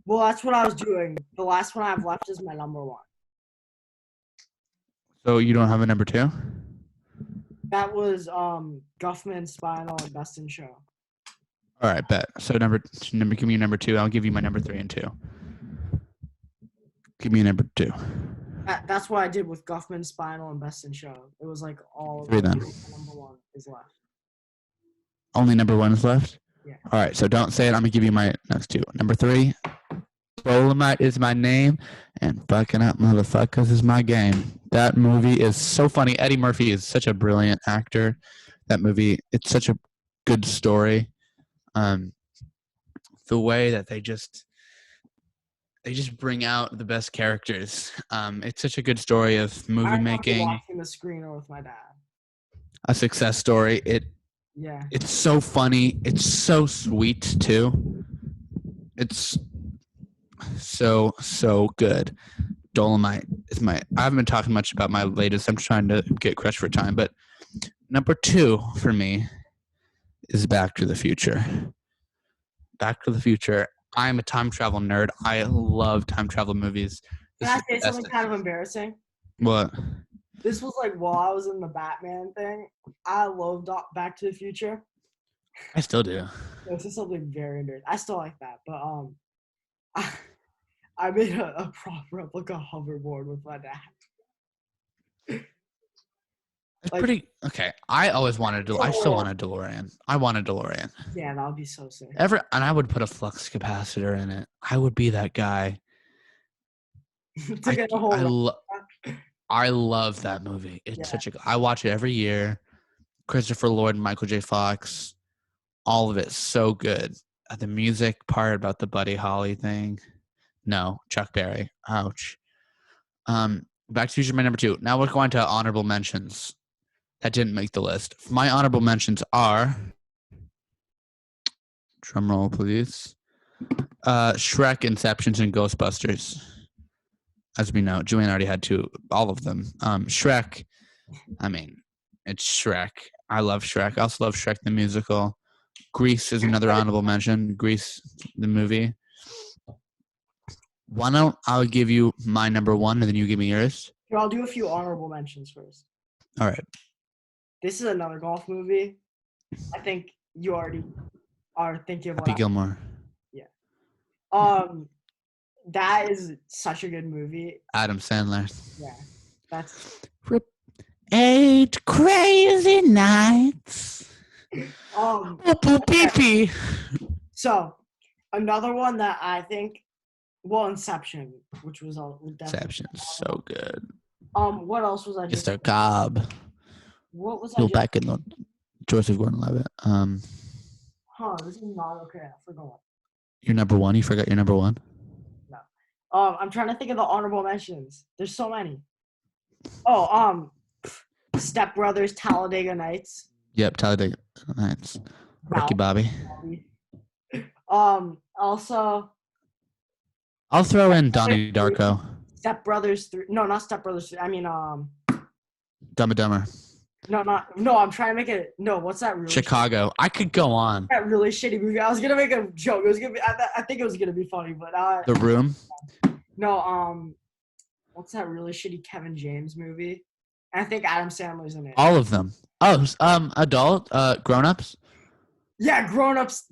Speaker 1: Well, that's what I was doing. The last one I have left is my number 1.
Speaker 2: So you don't have a number 2?
Speaker 1: That was Guffman, Spinal, and Best in Show.
Speaker 2: All right, bet. So give me your number 2. I'll give you my number 3 and 2. Give me a number 2.
Speaker 1: That's what I did with Guffman, Spinal, and Best in Show. It was like all of
Speaker 2: 3 then.
Speaker 1: Number 1 is left.
Speaker 2: Only number 1 is left?
Speaker 1: Yeah.
Speaker 2: All right, so don't say it. I'm going to give you my next 2. Number 3, Dolomite is my name, and fucking up motherfuckers is my game. That movie is so funny. Eddie Murphy is such a brilliant actor. That movie, it's such a good story. The way that they just they just bring out the best characters. It's such a good story of
Speaker 1: I
Speaker 2: movie
Speaker 1: remember
Speaker 2: making,
Speaker 1: watching the screener with my dad.
Speaker 2: a success story.
Speaker 1: Yeah.
Speaker 2: It's so funny. It's so sweet too. It's so good. Dolomite is I haven't been talking much about my latest. I'm trying to get crushed for time, but number 2 for me is Back to the Future. Back to the Future. I'm a time travel nerd. I love time travel movies.
Speaker 1: Can I say something kind of embarrassing?
Speaker 2: What?
Speaker 1: This was like while I was in the Batman thing. I loved Back to the Future.
Speaker 2: I still do.
Speaker 1: This is something very embarrassing. I still like that, but I made a prop replica hoverboard with my dad.
Speaker 2: It's
Speaker 1: Like-
Speaker 2: pretty okay. I always wanted I still want a DeLorean. I want a DeLorean.
Speaker 1: Yeah, that would be so sick.
Speaker 2: And I would put a flux capacitor in it. I would be that guy.
Speaker 1: To get a whole
Speaker 2: I love that movie. It's
Speaker 1: Yeah.
Speaker 2: such a. I watch it every year. Christopher Lloyd and Michael J. Fox, all of it so good. The music part about the Buddy Holly thing. No, Chuck Berry. Ouch. Back to Future, my number 2. Now we're going to honorable mentions that didn't make the list. My honorable mentions are. Drum roll, please. Shrek, Inceptions, and Ghostbusters. As we know, Julian already had all of them. Shrek, I mean, it's Shrek. I love Shrek. I also love Shrek the musical. Grease is another honorable mention. Grease, the movie. Why don't I give you my number 1 and then you give me yours?
Speaker 1: Here, I'll do a few honorable mentions first.
Speaker 2: All right.
Speaker 1: This is another golf movie. I think you already are thinking of
Speaker 2: Happy Gilmore.
Speaker 1: that is such a good movie.
Speaker 2: Adam Sandler.
Speaker 1: Yeah. That's
Speaker 2: 8 crazy nights. Pee-pee.
Speaker 1: So another one that I think, Inception, which was definitely.
Speaker 2: Inception's so good.
Speaker 1: What else was I just?
Speaker 2: Mr. Cobb.
Speaker 1: What was I
Speaker 2: Bill
Speaker 1: just?
Speaker 2: back in the Joseph Gordon-Levitt.
Speaker 1: This is not okay. I forgot.
Speaker 2: Your number 1. You forgot your number 1.
Speaker 1: I'm trying to think of the honorable mentions. There's so many. Step Brothers, Talladega Nights.
Speaker 2: Yep, Talladega Nights. Ricky Bobby.
Speaker 1: Also.
Speaker 2: I'll throw in Donnie Darko.
Speaker 1: Step Brothers 3. No, not Step Brothers 3. I mean,
Speaker 2: Dumb and Dumber.
Speaker 1: No, I'm trying to make it. No, what's that really?
Speaker 2: Chicago. I could go on.
Speaker 1: That really shitty movie. I was gonna make a joke. It was gonna be. I think it was gonna be funny, but
Speaker 2: The Room.
Speaker 1: no. What's that really shitty Kevin James movie? I think Adam Sandler's in it.
Speaker 2: All of them. Oh, adult, grown-ups.
Speaker 1: Yeah, Grown Ups.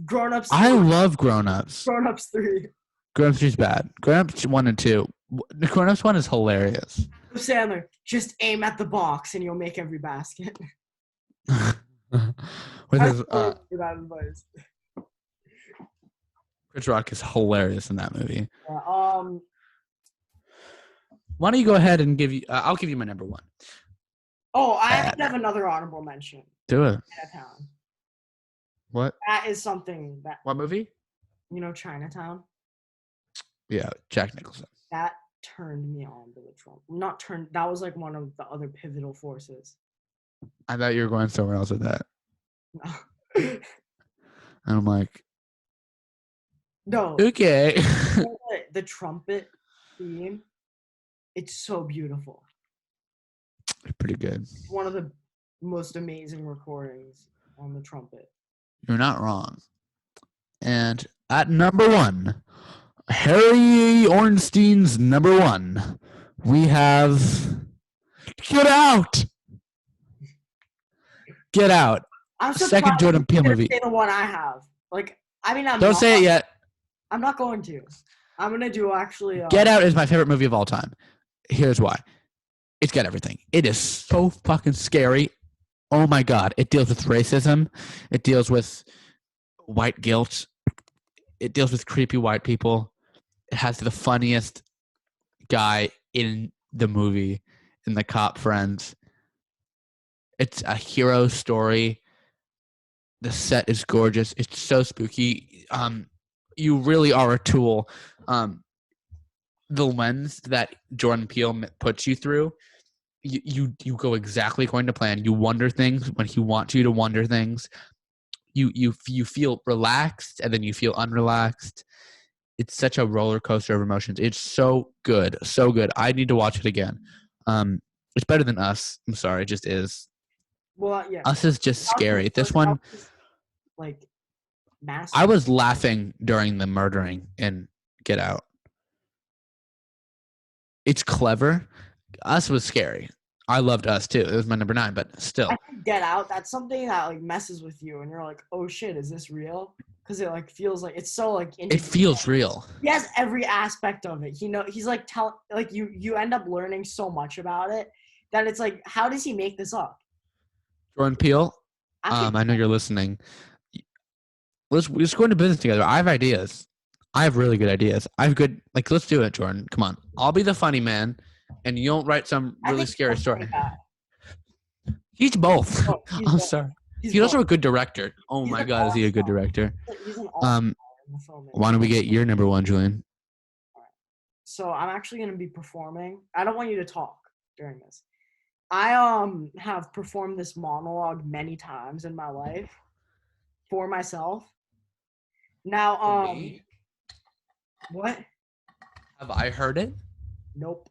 Speaker 2: I love Grown-ups.
Speaker 1: Grown Ups 3.
Speaker 2: Grown-ups 3 is bad. Grown-ups 1 and 2. The Grown-ups 1 is hilarious.
Speaker 1: Sandler, just aim at the box and you'll make every basket.
Speaker 2: With his,
Speaker 1: That advice.
Speaker 2: Chris Rock is hilarious in that movie.
Speaker 1: Yeah,
Speaker 2: Why don't you go ahead and I'll give you my number 1.
Speaker 1: I actually have another honorable mention.
Speaker 2: Do it.
Speaker 1: Chinatown.
Speaker 2: What?
Speaker 1: That is something that,
Speaker 2: What movie?
Speaker 1: Chinatown.
Speaker 2: Yeah, Jack Nicholson.
Speaker 1: That turned me on to the Trump. Not turned. That was like one of the other pivotal forces.
Speaker 2: I thought you were going somewhere else with that.
Speaker 1: No.
Speaker 2: And I'm like,
Speaker 1: No.
Speaker 2: okay.
Speaker 1: The trumpet theme. It's so beautiful.
Speaker 2: Pretty good.
Speaker 1: One of the most amazing recordings on the trumpet.
Speaker 2: You're not wrong. And at number 1, Harry Ornstein's number 1, we have Get Out. Get Out.
Speaker 1: I'm
Speaker 2: Second Jordan Peele
Speaker 1: you're gonna
Speaker 2: movie.
Speaker 1: say the one I have.
Speaker 2: Don't say it yet.
Speaker 1: I'm not going to. I'm gonna do actually.
Speaker 2: Get Out is my favorite movie of all time. Here's why. It's got everything. It is so fucking scary. Oh my God. It deals with racism. It deals with white guilt. It deals with creepy white people. It has the funniest guy in the movie, in the cop friends. It's a hero story. The set is gorgeous. It's so spooky. You really are a tool. the lens that Jordan Peele puts you through, you go exactly according to plan. You wonder things when he wants you to wonder things. You feel relaxed and then you feel unrelaxed. It's such a roller coaster of emotions. It's so good, so good. I need to watch it again. It's better than Us. I'm sorry, it just is.
Speaker 1: Well, yeah.
Speaker 2: Us is just scary. This
Speaker 1: That
Speaker 2: one,
Speaker 1: was, like, massive.
Speaker 2: I was laughing during the murdering in Get Out. It's clever. Us was scary. I loved Us too. It was my number 9, but still.
Speaker 1: I think Get Out, that's something that like messes with you, and you're like, oh shit, is this real? Because it like feels like it's so like.
Speaker 2: It feels real.
Speaker 1: He has every aspect of it. He's like you end up learning so much about it that it's like, how does he make this up?
Speaker 2: Jordan Peele, I know you're listening. Let's go into business together. I have ideas. I have really good ideas. I have good, like, let's do it, Jordan. Come on. I'll be the funny man, and you'll write some really scary story. He's both.
Speaker 1: Oh,
Speaker 2: I'm sorry. He's also a good director. Oh my God, is he a good director?
Speaker 1: He's an all-star in the film.
Speaker 2: Why don't we get your number 1, Julian?
Speaker 1: So I'm actually going to be performing. I don't want you to talk during this. I have performed this monologue many times in my life for myself. Now, what?
Speaker 2: Have I heard it?
Speaker 1: Nope.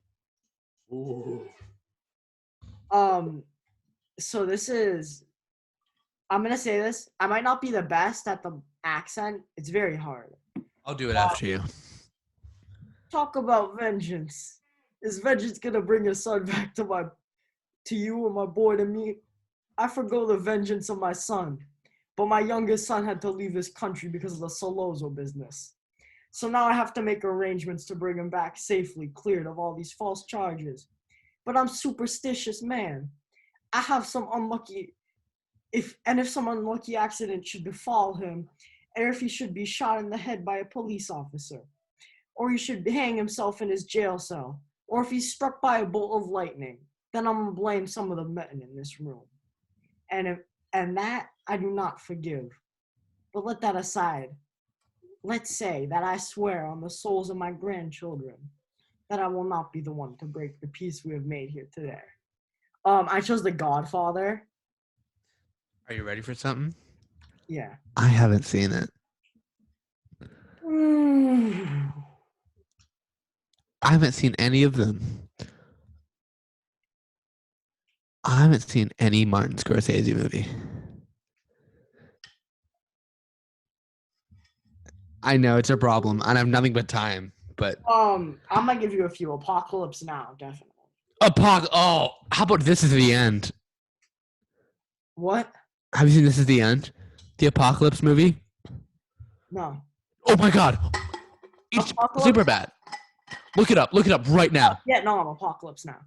Speaker 2: Ooh.
Speaker 1: So this is, I'm going to say this. I might not be the best at the accent. It's very hard.
Speaker 2: I'll do it after you.
Speaker 1: Talk about vengeance. Is vengeance going to bring your son back to you and my boy to me? I forgo the vengeance of my son, but my youngest son had to leave this country because of the Solozo business. So now I have to make arrangements to bring him back safely, cleared of all these false charges. But I'm superstitious, man. I have some unlucky, if some unlucky accident should befall him, or if he should be shot in the head by a police officer, or he should hang himself in his jail cell, or if he's struck by a bolt of lightning, then I'm gonna blame some of the men in this room. And that I do not forgive. But let that aside. Let's say that I swear on the souls of my grandchildren that I will not be the one to break the peace we have made here today. I chose The Godfather.
Speaker 2: Are you ready for something?
Speaker 1: Yeah.
Speaker 2: I haven't seen it. I haven't seen any of them. I haven't seen any Martin Scorsese movie. I know it's a problem, and I have nothing but time. But
Speaker 1: I'm gonna give you a few. Apocalypse Now, definitely.
Speaker 2: Oh, how about This Is the End?
Speaker 1: What?
Speaker 2: Have you seen This Is the End? The Apocalypse movie?
Speaker 1: No.
Speaker 2: Oh my God, it's super bad. Look it up right now.
Speaker 1: Yeah, no, I'm Apocalypse Now.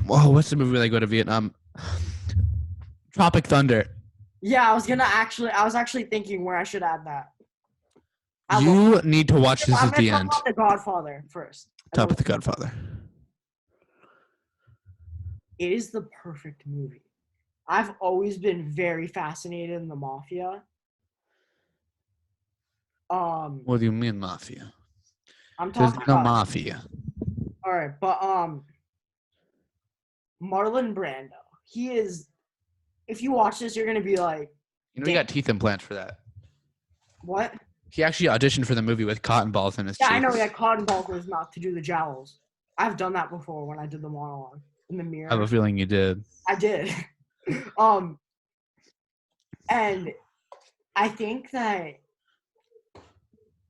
Speaker 2: What's the movie where they go to Vietnam? Tropic Thunder.
Speaker 1: Yeah, I was actually thinking where I should add that.
Speaker 2: You need to watch This Is the End.
Speaker 1: The Godfather first.
Speaker 2: Top of The Godfather.
Speaker 1: It is the perfect movie. I've always been very fascinated in the mafia.
Speaker 2: What do you mean mafia?
Speaker 1: I'm talking
Speaker 2: There's no
Speaker 1: about
Speaker 2: mafia.
Speaker 1: All right, but Marlon Brando. He is. If you watch this, you're gonna be like,
Speaker 2: You know, he got teeth implants for that.
Speaker 1: what?
Speaker 2: He actually auditioned for the movie with cotton balls in his
Speaker 1: Yeah,
Speaker 2: cheeks.
Speaker 1: I know he had cotton balls in his mouth to do the jowls. I've done that before when I did the monologue in the mirror.
Speaker 2: I have a feeling you did.
Speaker 1: I did. And I think that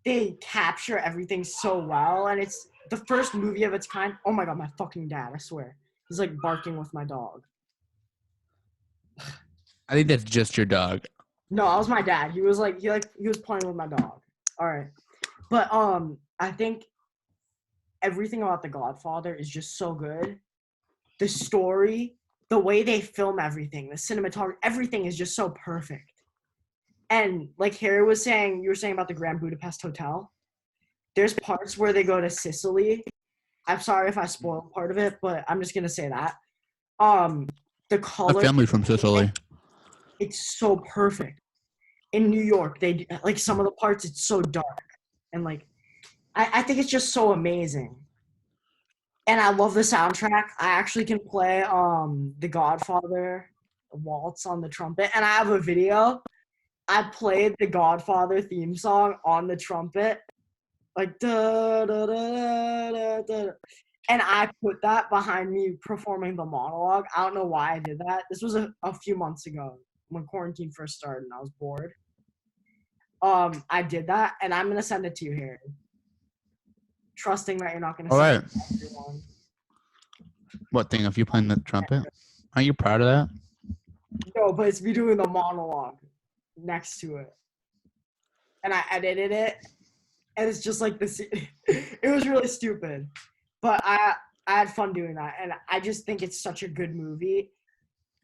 Speaker 1: they capture everything so well, and it's the first movie of its kind. Oh my God, my fucking dad, I swear. He's like barking with my dog.
Speaker 2: I think that's just your dog.
Speaker 1: No, that was my dad. He was playing with my dog. All right. But I think everything about The Godfather is just so good. The story, the way they film everything, the cinematography, everything is just so perfect. And like Harry was saying, you were saying about the Grand Budapest Hotel. There's parts where they go to Sicily. I'm sorry if I spoiled part of it, but I'm just gonna say that. The color.
Speaker 2: A family from Sicily.
Speaker 1: It's so perfect. In New York, they like some of the parts. It's so dark, and like I think it's just so amazing. And I love the soundtrack. I actually can play The Godfather waltz on the trumpet. And I have a video. I played the Godfather theme song on the trumpet. Like da da da da da. And I put that behind me performing the monologue. I don't know why I did that. This was a few months ago when quarantine first started and I was bored. I did that and I'm gonna send it to you here. Trusting that you're not gonna
Speaker 2: All
Speaker 1: send
Speaker 2: right.
Speaker 1: it to everyone.
Speaker 2: What thing? If you playing the trumpet? Aren't you proud of that?
Speaker 1: No, but it's me doing the monologue next to it. And I edited it. And it's just like this. It was really stupid. But I had fun doing that. And I just think it's such a good movie.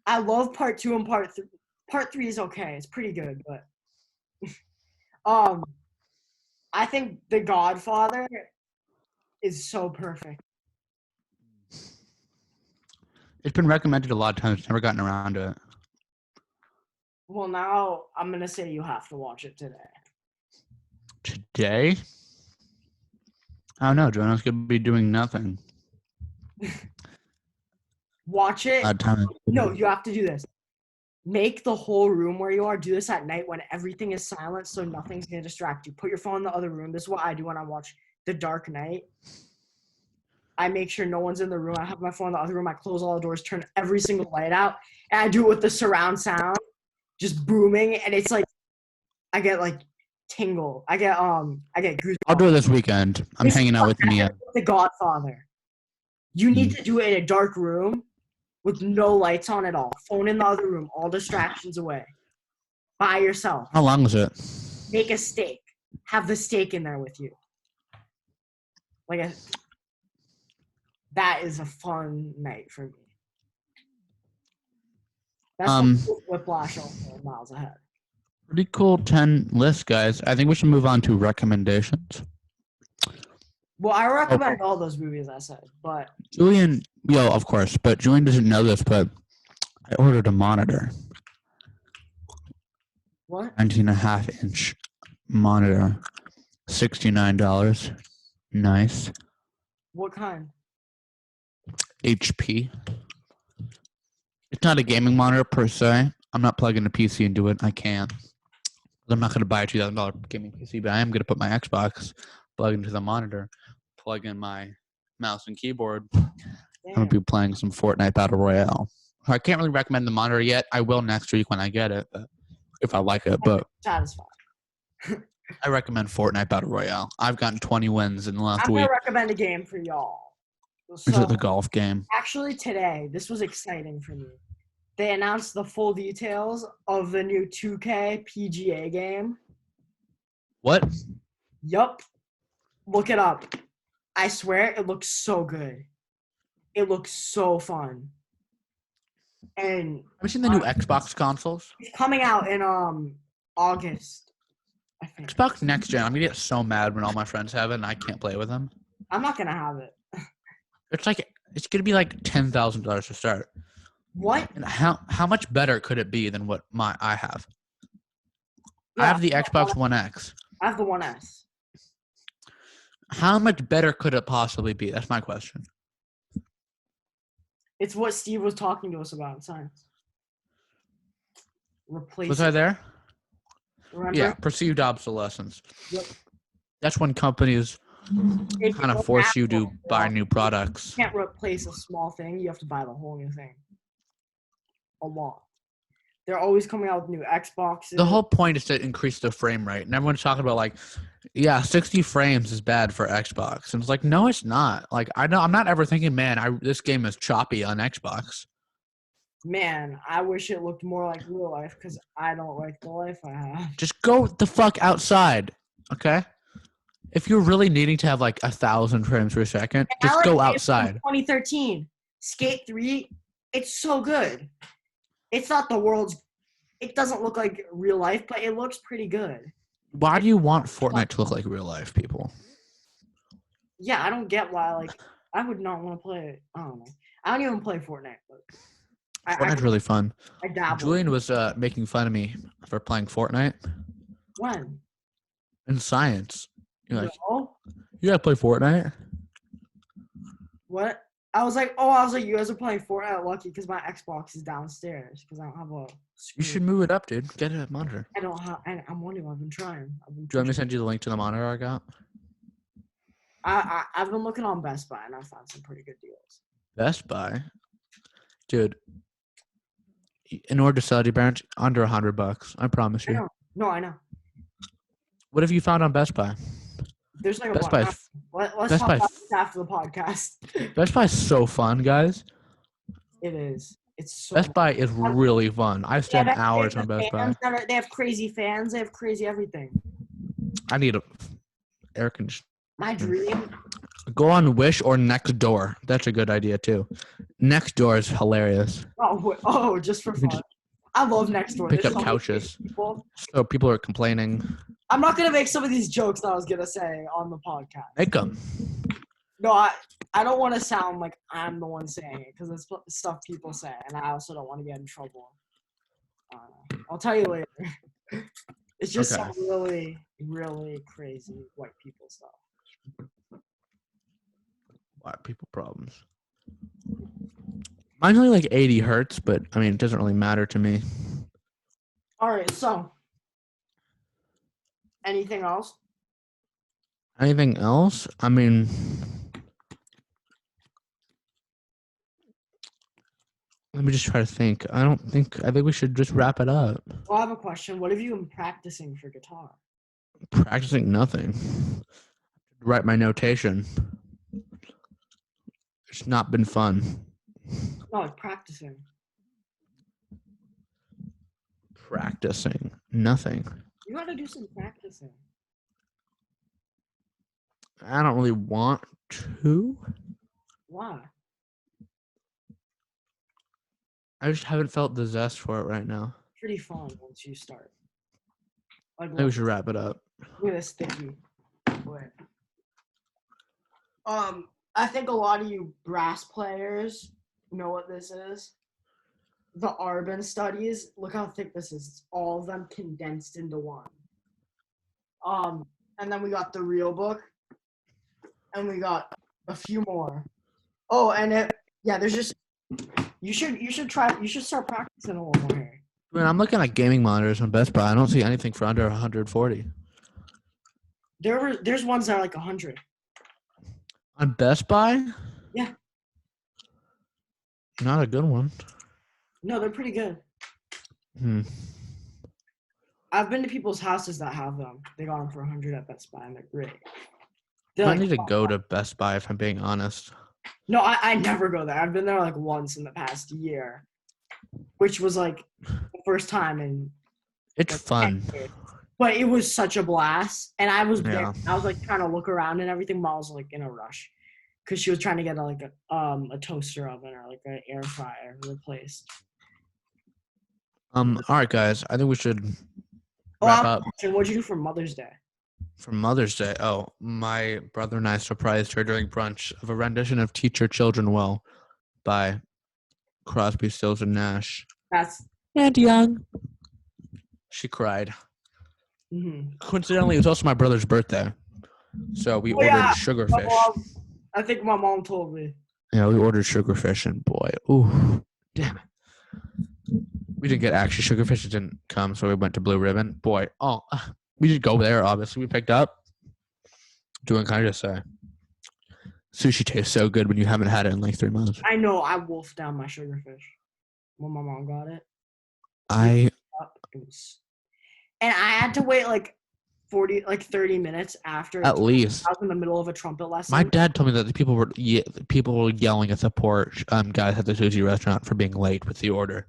Speaker 1: I love part 2 and part 3. Part 3 is okay. It's pretty good, but I think The Godfather is so perfect.
Speaker 2: It's been recommended a lot of times. Never gotten around to it.
Speaker 1: Well, now I'm gonna say you have to watch it today.
Speaker 2: Today? I don't know. Jonah's gonna be doing nothing.
Speaker 1: Watch it.
Speaker 2: Time.
Speaker 1: No, you have to do this. Make the whole room where you are. Do this at night when everything is silent, so nothing's gonna distract you. Put your phone in the other room. This is what I do when I watch The Dark Knight. I make sure no one's in the room. I have my phone in the other room. I close all the doors, turn every single light out, and I do it with the surround sound, just booming, and it's like I get like tingle. I get goosebumps.
Speaker 2: I'll do it this weekend. I'm hanging out with Mia.
Speaker 1: The Godfather. You need to do it in a dark room with no lights on at all. Phone in the other room, all distractions away. By yourself.
Speaker 2: How long is it?
Speaker 1: Make a steak. Have the steak in there with you. That is a fun night for me. That's Whiplash also miles ahead.
Speaker 2: Pretty cool 10 list, guys. I think we should move on to recommendations.
Speaker 1: Well, I recommend all those movies I said, but
Speaker 2: Julian, of course, but Julian doesn't know this, but I ordered a monitor.
Speaker 1: what?
Speaker 2: 19.5-inch monitor. $69. Nice.
Speaker 1: What kind?
Speaker 2: HP. It's not a gaming monitor per se. I'm not plugging a PC into it. I can't. I'm not going to buy a $2,000 gaming PC, but I am going to put my Xbox, plug into the monitor, plug in my mouse and keyboard. I'm going to be playing some Fortnite Battle Royale. I can't really recommend the monitor yet. I will next week when I get it, if I like it. But
Speaker 1: Satisfied.
Speaker 2: I recommend Fortnite Battle Royale. I've gotten 20 wins in the last
Speaker 1: I'm
Speaker 2: week.
Speaker 1: gonna recommend a game for y'all.
Speaker 2: Is it the golf game?
Speaker 1: Actually, today, this was exciting for me. They announced the full details of the new 2K PGA game.
Speaker 2: What?
Speaker 1: Yup. Look it up. I swear, it looks so good. It looks so fun. And
Speaker 2: Have you seen the new Xbox consoles?
Speaker 1: it's coming out in August, I think.
Speaker 2: Xbox Next Gen. I'm going to get so mad when all my friends have it and I can't play with them.
Speaker 1: I'm not gonna have it.
Speaker 2: It's going to be like $10,000 to start.
Speaker 1: What?
Speaker 2: And how much better could it be than what I have? I
Speaker 1: Yeah,
Speaker 2: have the Xbox One X.
Speaker 1: I have the One S.
Speaker 2: How much better could it possibly be? That's my question.
Speaker 1: It's what Steve was talking to us about in science. Replace
Speaker 2: Was I there?
Speaker 1: Remember?
Speaker 2: Yeah, perceived obsolescence.
Speaker 1: Yep.
Speaker 2: That's when companies kind of force you to buy new products.
Speaker 1: You can't replace a small thing. You have to buy the whole new thing. A lot. They're always coming out with new Xboxes.
Speaker 2: The whole point is to increase the frame rate. And everyone's talking about 60 frames is bad for Xbox. And it's like, no, it's not. I'm not ever thinking, man, this game is choppy on Xbox.
Speaker 1: Man, I wish it looked more like real life because I don't like the life I have.
Speaker 2: Just go the fuck outside, okay? If you're really needing to have 1,000 frames per second, just go outside.
Speaker 1: 2013, Skate 3, it's so good. It's not the world's. It doesn't look like real life, but it looks pretty good.
Speaker 2: Why do you want Fortnite to look like real life, people?
Speaker 1: Yeah, I don't get why. I would not want to play it. I don't know. I don't even play Fortnite, but
Speaker 2: Fortnite's really fun.
Speaker 1: I dabble.
Speaker 2: Julian was making fun of me for playing Fortnite.
Speaker 1: When?
Speaker 2: In science. You're like,
Speaker 1: No.
Speaker 2: You gotta play Fortnite.
Speaker 1: What? I was like, you guys are playing Fortnite Lucky because my Xbox is downstairs because I don't have a screen.
Speaker 2: You should move it up, dude. Get a monitor.
Speaker 1: I don't have. I'm wondering. I've been trying.
Speaker 2: Do you want me to send you the link to the monitor I got?
Speaker 1: I've been looking on Best Buy and I found some pretty good deals.
Speaker 2: Best Buy, dude. In order to sell, you branch under $100. I promise
Speaker 1: I
Speaker 2: you.
Speaker 1: know. No, I know.
Speaker 2: What have you found on Best Buy?
Speaker 1: There's like a
Speaker 2: Best
Speaker 1: bunch.
Speaker 2: Buy.
Speaker 1: Let's
Speaker 2: Best
Speaker 1: talk
Speaker 2: Buy.
Speaker 1: about this after the podcast.
Speaker 2: Best Buy is so fun, guys.
Speaker 1: It is. It's so.
Speaker 2: Best Buy is really fun. I spend hours on Best Buy.
Speaker 1: They have crazy fans. They have crazy everything.
Speaker 2: I need a air conditioner.
Speaker 1: My dream.
Speaker 2: Go on Wish or Nextdoor. That's a good idea too. Nextdoor is hilarious.
Speaker 1: Just for fun. I love Nextdoor.
Speaker 2: Pick
Speaker 1: There's
Speaker 2: up
Speaker 1: so many
Speaker 2: couches.
Speaker 1: people.
Speaker 2: So people are complaining.
Speaker 1: I'm not gonna make some of these jokes that I was gonna say on the podcast.
Speaker 2: Make them.
Speaker 1: No, I don't want to sound like I'm the one saying it because it's stuff people say, and I also don't want to get in trouble. I'll tell you later. It's just some really, really crazy white people stuff.
Speaker 2: White people problems. Mine's only like 80 hertz, but I mean, it doesn't really matter to me.
Speaker 1: All right, so anything else?
Speaker 2: Anything else? I mean, let me just try to think. I think we should just wrap it up.
Speaker 1: Well, I have a question. What have you been practicing for guitar?
Speaker 2: Practicing nothing. Write my notation. It's not been fun.
Speaker 1: No, like practicing.
Speaker 2: Practicing nothing.
Speaker 1: You gotta do some practicing.
Speaker 2: I don't really want to.
Speaker 1: Why?
Speaker 2: I just haven't felt the zest for it right now.
Speaker 1: Pretty fun once you start. Like,
Speaker 2: Maybe we should wrap it up.
Speaker 1: Look at this sticky. Wait. I think a lot of you brass players know what this is. The Arbin studies. Look how thick this is. It's all of them condensed into one. And then we got the real book. And we got a few more. Oh, and there's just you should start practicing a little more here.
Speaker 2: Man, I'm looking at gaming monitors on Best Buy. I don't see anything for under 140.
Speaker 1: There's ones that are like 100.
Speaker 2: On Best Buy?
Speaker 1: Yeah.
Speaker 2: Not a good one.
Speaker 1: No, they're pretty good.
Speaker 2: Hmm.
Speaker 1: I've been to people's houses that have them. They got them for 100 at Best Buy, and they're great. They're
Speaker 2: I
Speaker 1: like,
Speaker 2: need to go to Best Buy if I'm being honest.
Speaker 1: No, I never go there. I've been there like once in the past year, which was like the first time in.
Speaker 2: It's
Speaker 1: like,
Speaker 2: fun.
Speaker 1: 10 years. But it was such a blast, and I was there.
Speaker 2: Yeah.
Speaker 1: I was like trying to look around and everything. Mom was like in a rush, because she was trying to get a toaster oven or like an air fryer replaced.
Speaker 2: All right, guys. I think we should
Speaker 1: Oh,
Speaker 2: wrap up.
Speaker 1: What'd you do for Mother's Day?
Speaker 2: For Mother's Day, my brother and I surprised her during brunch of a rendition of "Teach Your Children Well" by Crosby, Stills, and Nash.
Speaker 1: That's
Speaker 2: And Young. She cried.
Speaker 1: mm-hmm.
Speaker 2: Coincidentally, it was also my brother's birthday, so we ordered sugarfish.
Speaker 1: I think my mom told me.
Speaker 2: Yeah, we ordered sugarfish, and boy, ooh, damn it. We didn't get actually sugarfish. It didn't come, so we went to Blue Ribbon. Boy, we did go there, obviously. We picked up. Doing kind of just say. Sushi tastes so good when you haven't had it in like 3 months.
Speaker 1: I know. I wolfed down my sugarfish when my mom got it. And I had to wait like 30 minutes after.
Speaker 2: At least.
Speaker 1: I was in the middle of a trumpet lesson.
Speaker 2: My dad told me that the people were yelling at the poor guys at the sushi restaurant for being late with the order.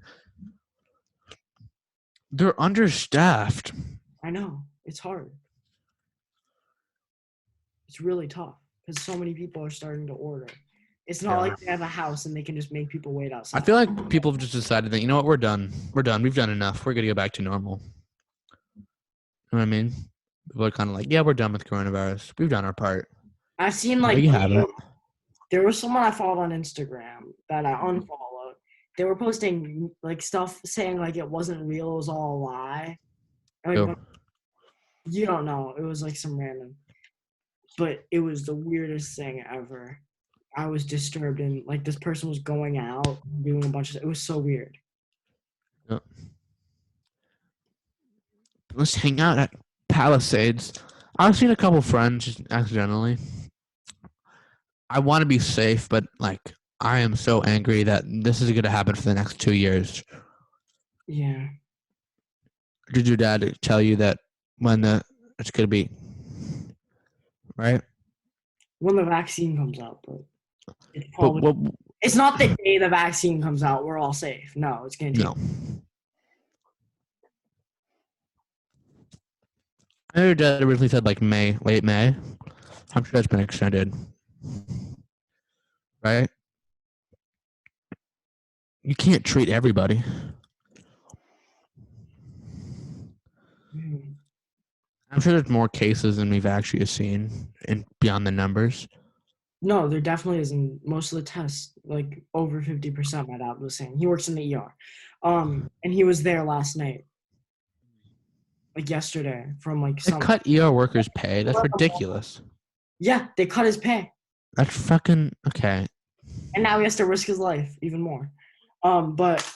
Speaker 2: They're understaffed.
Speaker 1: I know. It's hard. It's really tough because so many people are starting to order. It's not like they have a house and they can just make people wait outside.
Speaker 2: I feel like people have just decided that, you know what, we're done. We're done. We've done enough. We're going to go back to normal. You know what I mean? People are kind of like, yeah, we're done with coronavirus. We've done our part.
Speaker 1: I've seen like there was someone I followed on Instagram that I unfollowed. They were posting like stuff saying like it wasn't real, it was all a lie. Like, you don't know. It was like some random. but it was the weirdest thing ever. I was disturbed, and like this person was going out doing a bunch of. It was so weird.
Speaker 2: Yep. Let's hang out at Palisades. I've seen a couple friends just accidentally. I want to be safe, but like I am so angry that this is going to happen for the next 2 years.
Speaker 1: Yeah.
Speaker 2: Did your dad tell you that when it's going to be right?
Speaker 1: When the vaccine comes out, but it's
Speaker 2: But
Speaker 1: probably
Speaker 2: what?
Speaker 1: it's not the day the vaccine comes out. We're all safe. No, it's gonna take.
Speaker 2: No. I know your dad originally said like May, late May. I'm sure that's been extended. Right? You can't treat everybody.
Speaker 1: Mhm.
Speaker 2: I'm sure there's more cases than we've actually seen and beyond the numbers.
Speaker 1: No, there definitely isn't. Most of the tests, like over 50%, my dad was saying. He works in the ER. And he was there last night, like yesterday, from like
Speaker 2: They
Speaker 1: some.
Speaker 2: cut ER workers' pay. That's ridiculous.
Speaker 1: Yeah, they cut his pay,
Speaker 2: That's fucking okay.
Speaker 1: and now he has to risk his life even more. But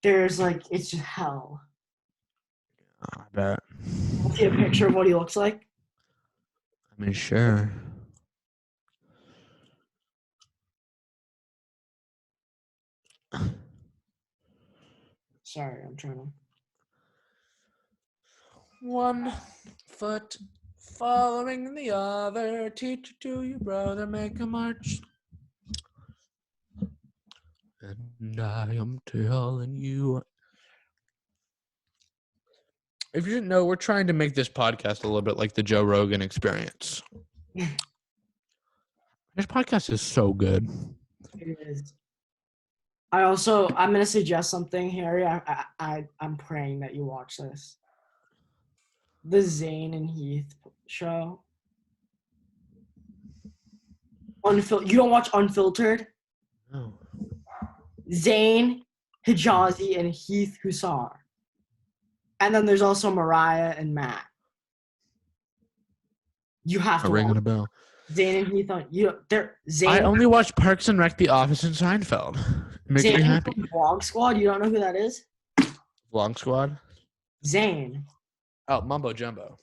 Speaker 1: there's like it's just hell.
Speaker 2: I bet.
Speaker 1: See a picture of what he looks like.
Speaker 2: I mean, sure.
Speaker 1: Sorry, I'm trying to.
Speaker 2: 1 foot following the other. Teacher to your brother, make a march. And I am telling you. If you didn't know, we're trying to make this podcast a little bit like the Joe Rogan Experience. This podcast is so good.
Speaker 1: It is. I'm gonna suggest something, Harry. I'm praying that you watch this. The Zane and Heath show. You don't watch Unfiltered?
Speaker 2: Oh.
Speaker 1: Zane, Hijazi, and Heath Hussar. And then there's also Mariah and Matt. You have to
Speaker 2: I'm ringing
Speaker 1: watch
Speaker 2: a bell.
Speaker 1: Zane and Heath on Zane.
Speaker 2: I only watch Parks and Rec, The Office, and Seinfeld. It makes
Speaker 1: Zane
Speaker 2: me happy.
Speaker 1: from Vlog Squad. You don't know who that is?
Speaker 2: Vlog Squad.
Speaker 1: Zane.
Speaker 2: Oh, Mumbo Jumbo.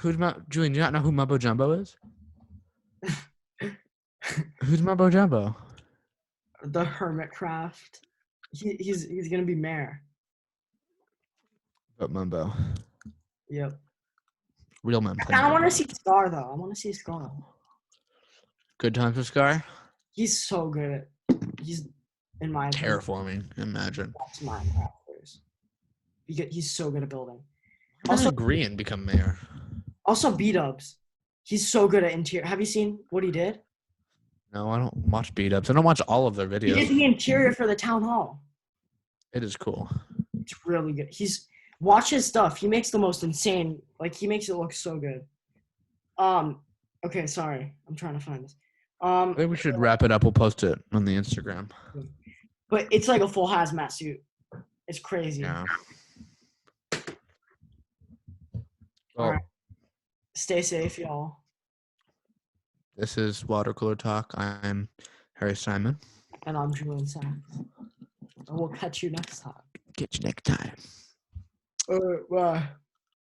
Speaker 2: Julian, do you not know who Mumbo Jumbo is? Who's Mumbo Jumbo?
Speaker 1: The Hermitcraft. He's gonna be mayor.
Speaker 2: But Mumbo.
Speaker 1: Yep.
Speaker 2: Real men.
Speaker 1: I don't want to see Scar though. I want to see Scar.
Speaker 2: Good times with Scar.
Speaker 1: He's so good at. He's in my opinion,
Speaker 2: Terraforming. Imagine.
Speaker 1: best Minecrafters. He's so good at building.
Speaker 2: Also
Speaker 1: Also-
Speaker 2: agree and become mayor.
Speaker 1: Also, B-Dubs. He's so good at interior. Have you seen what he did?
Speaker 2: No, I don't watch beat-ups. I don't watch all of their
Speaker 1: He did
Speaker 2: videos.
Speaker 1: the interior for the town hall.
Speaker 2: It is cool.
Speaker 1: It's really good. Watch his stuff. He makes the most insane. Like he makes it look so good. Okay, sorry. I'm trying to find this.
Speaker 2: I think we should wrap it up. We'll post it on the Instagram.
Speaker 1: But it's like a full hazmat suit. It's crazy.
Speaker 2: Yeah.
Speaker 1: All
Speaker 2: Well,
Speaker 1: right. Stay safe, y'all.
Speaker 2: this is Water Cooler Talk. I'm Harry Simon.
Speaker 1: And I'm Julian Sachs. And we'll catch you next time.
Speaker 2: Get you next time.
Speaker 1: Bye.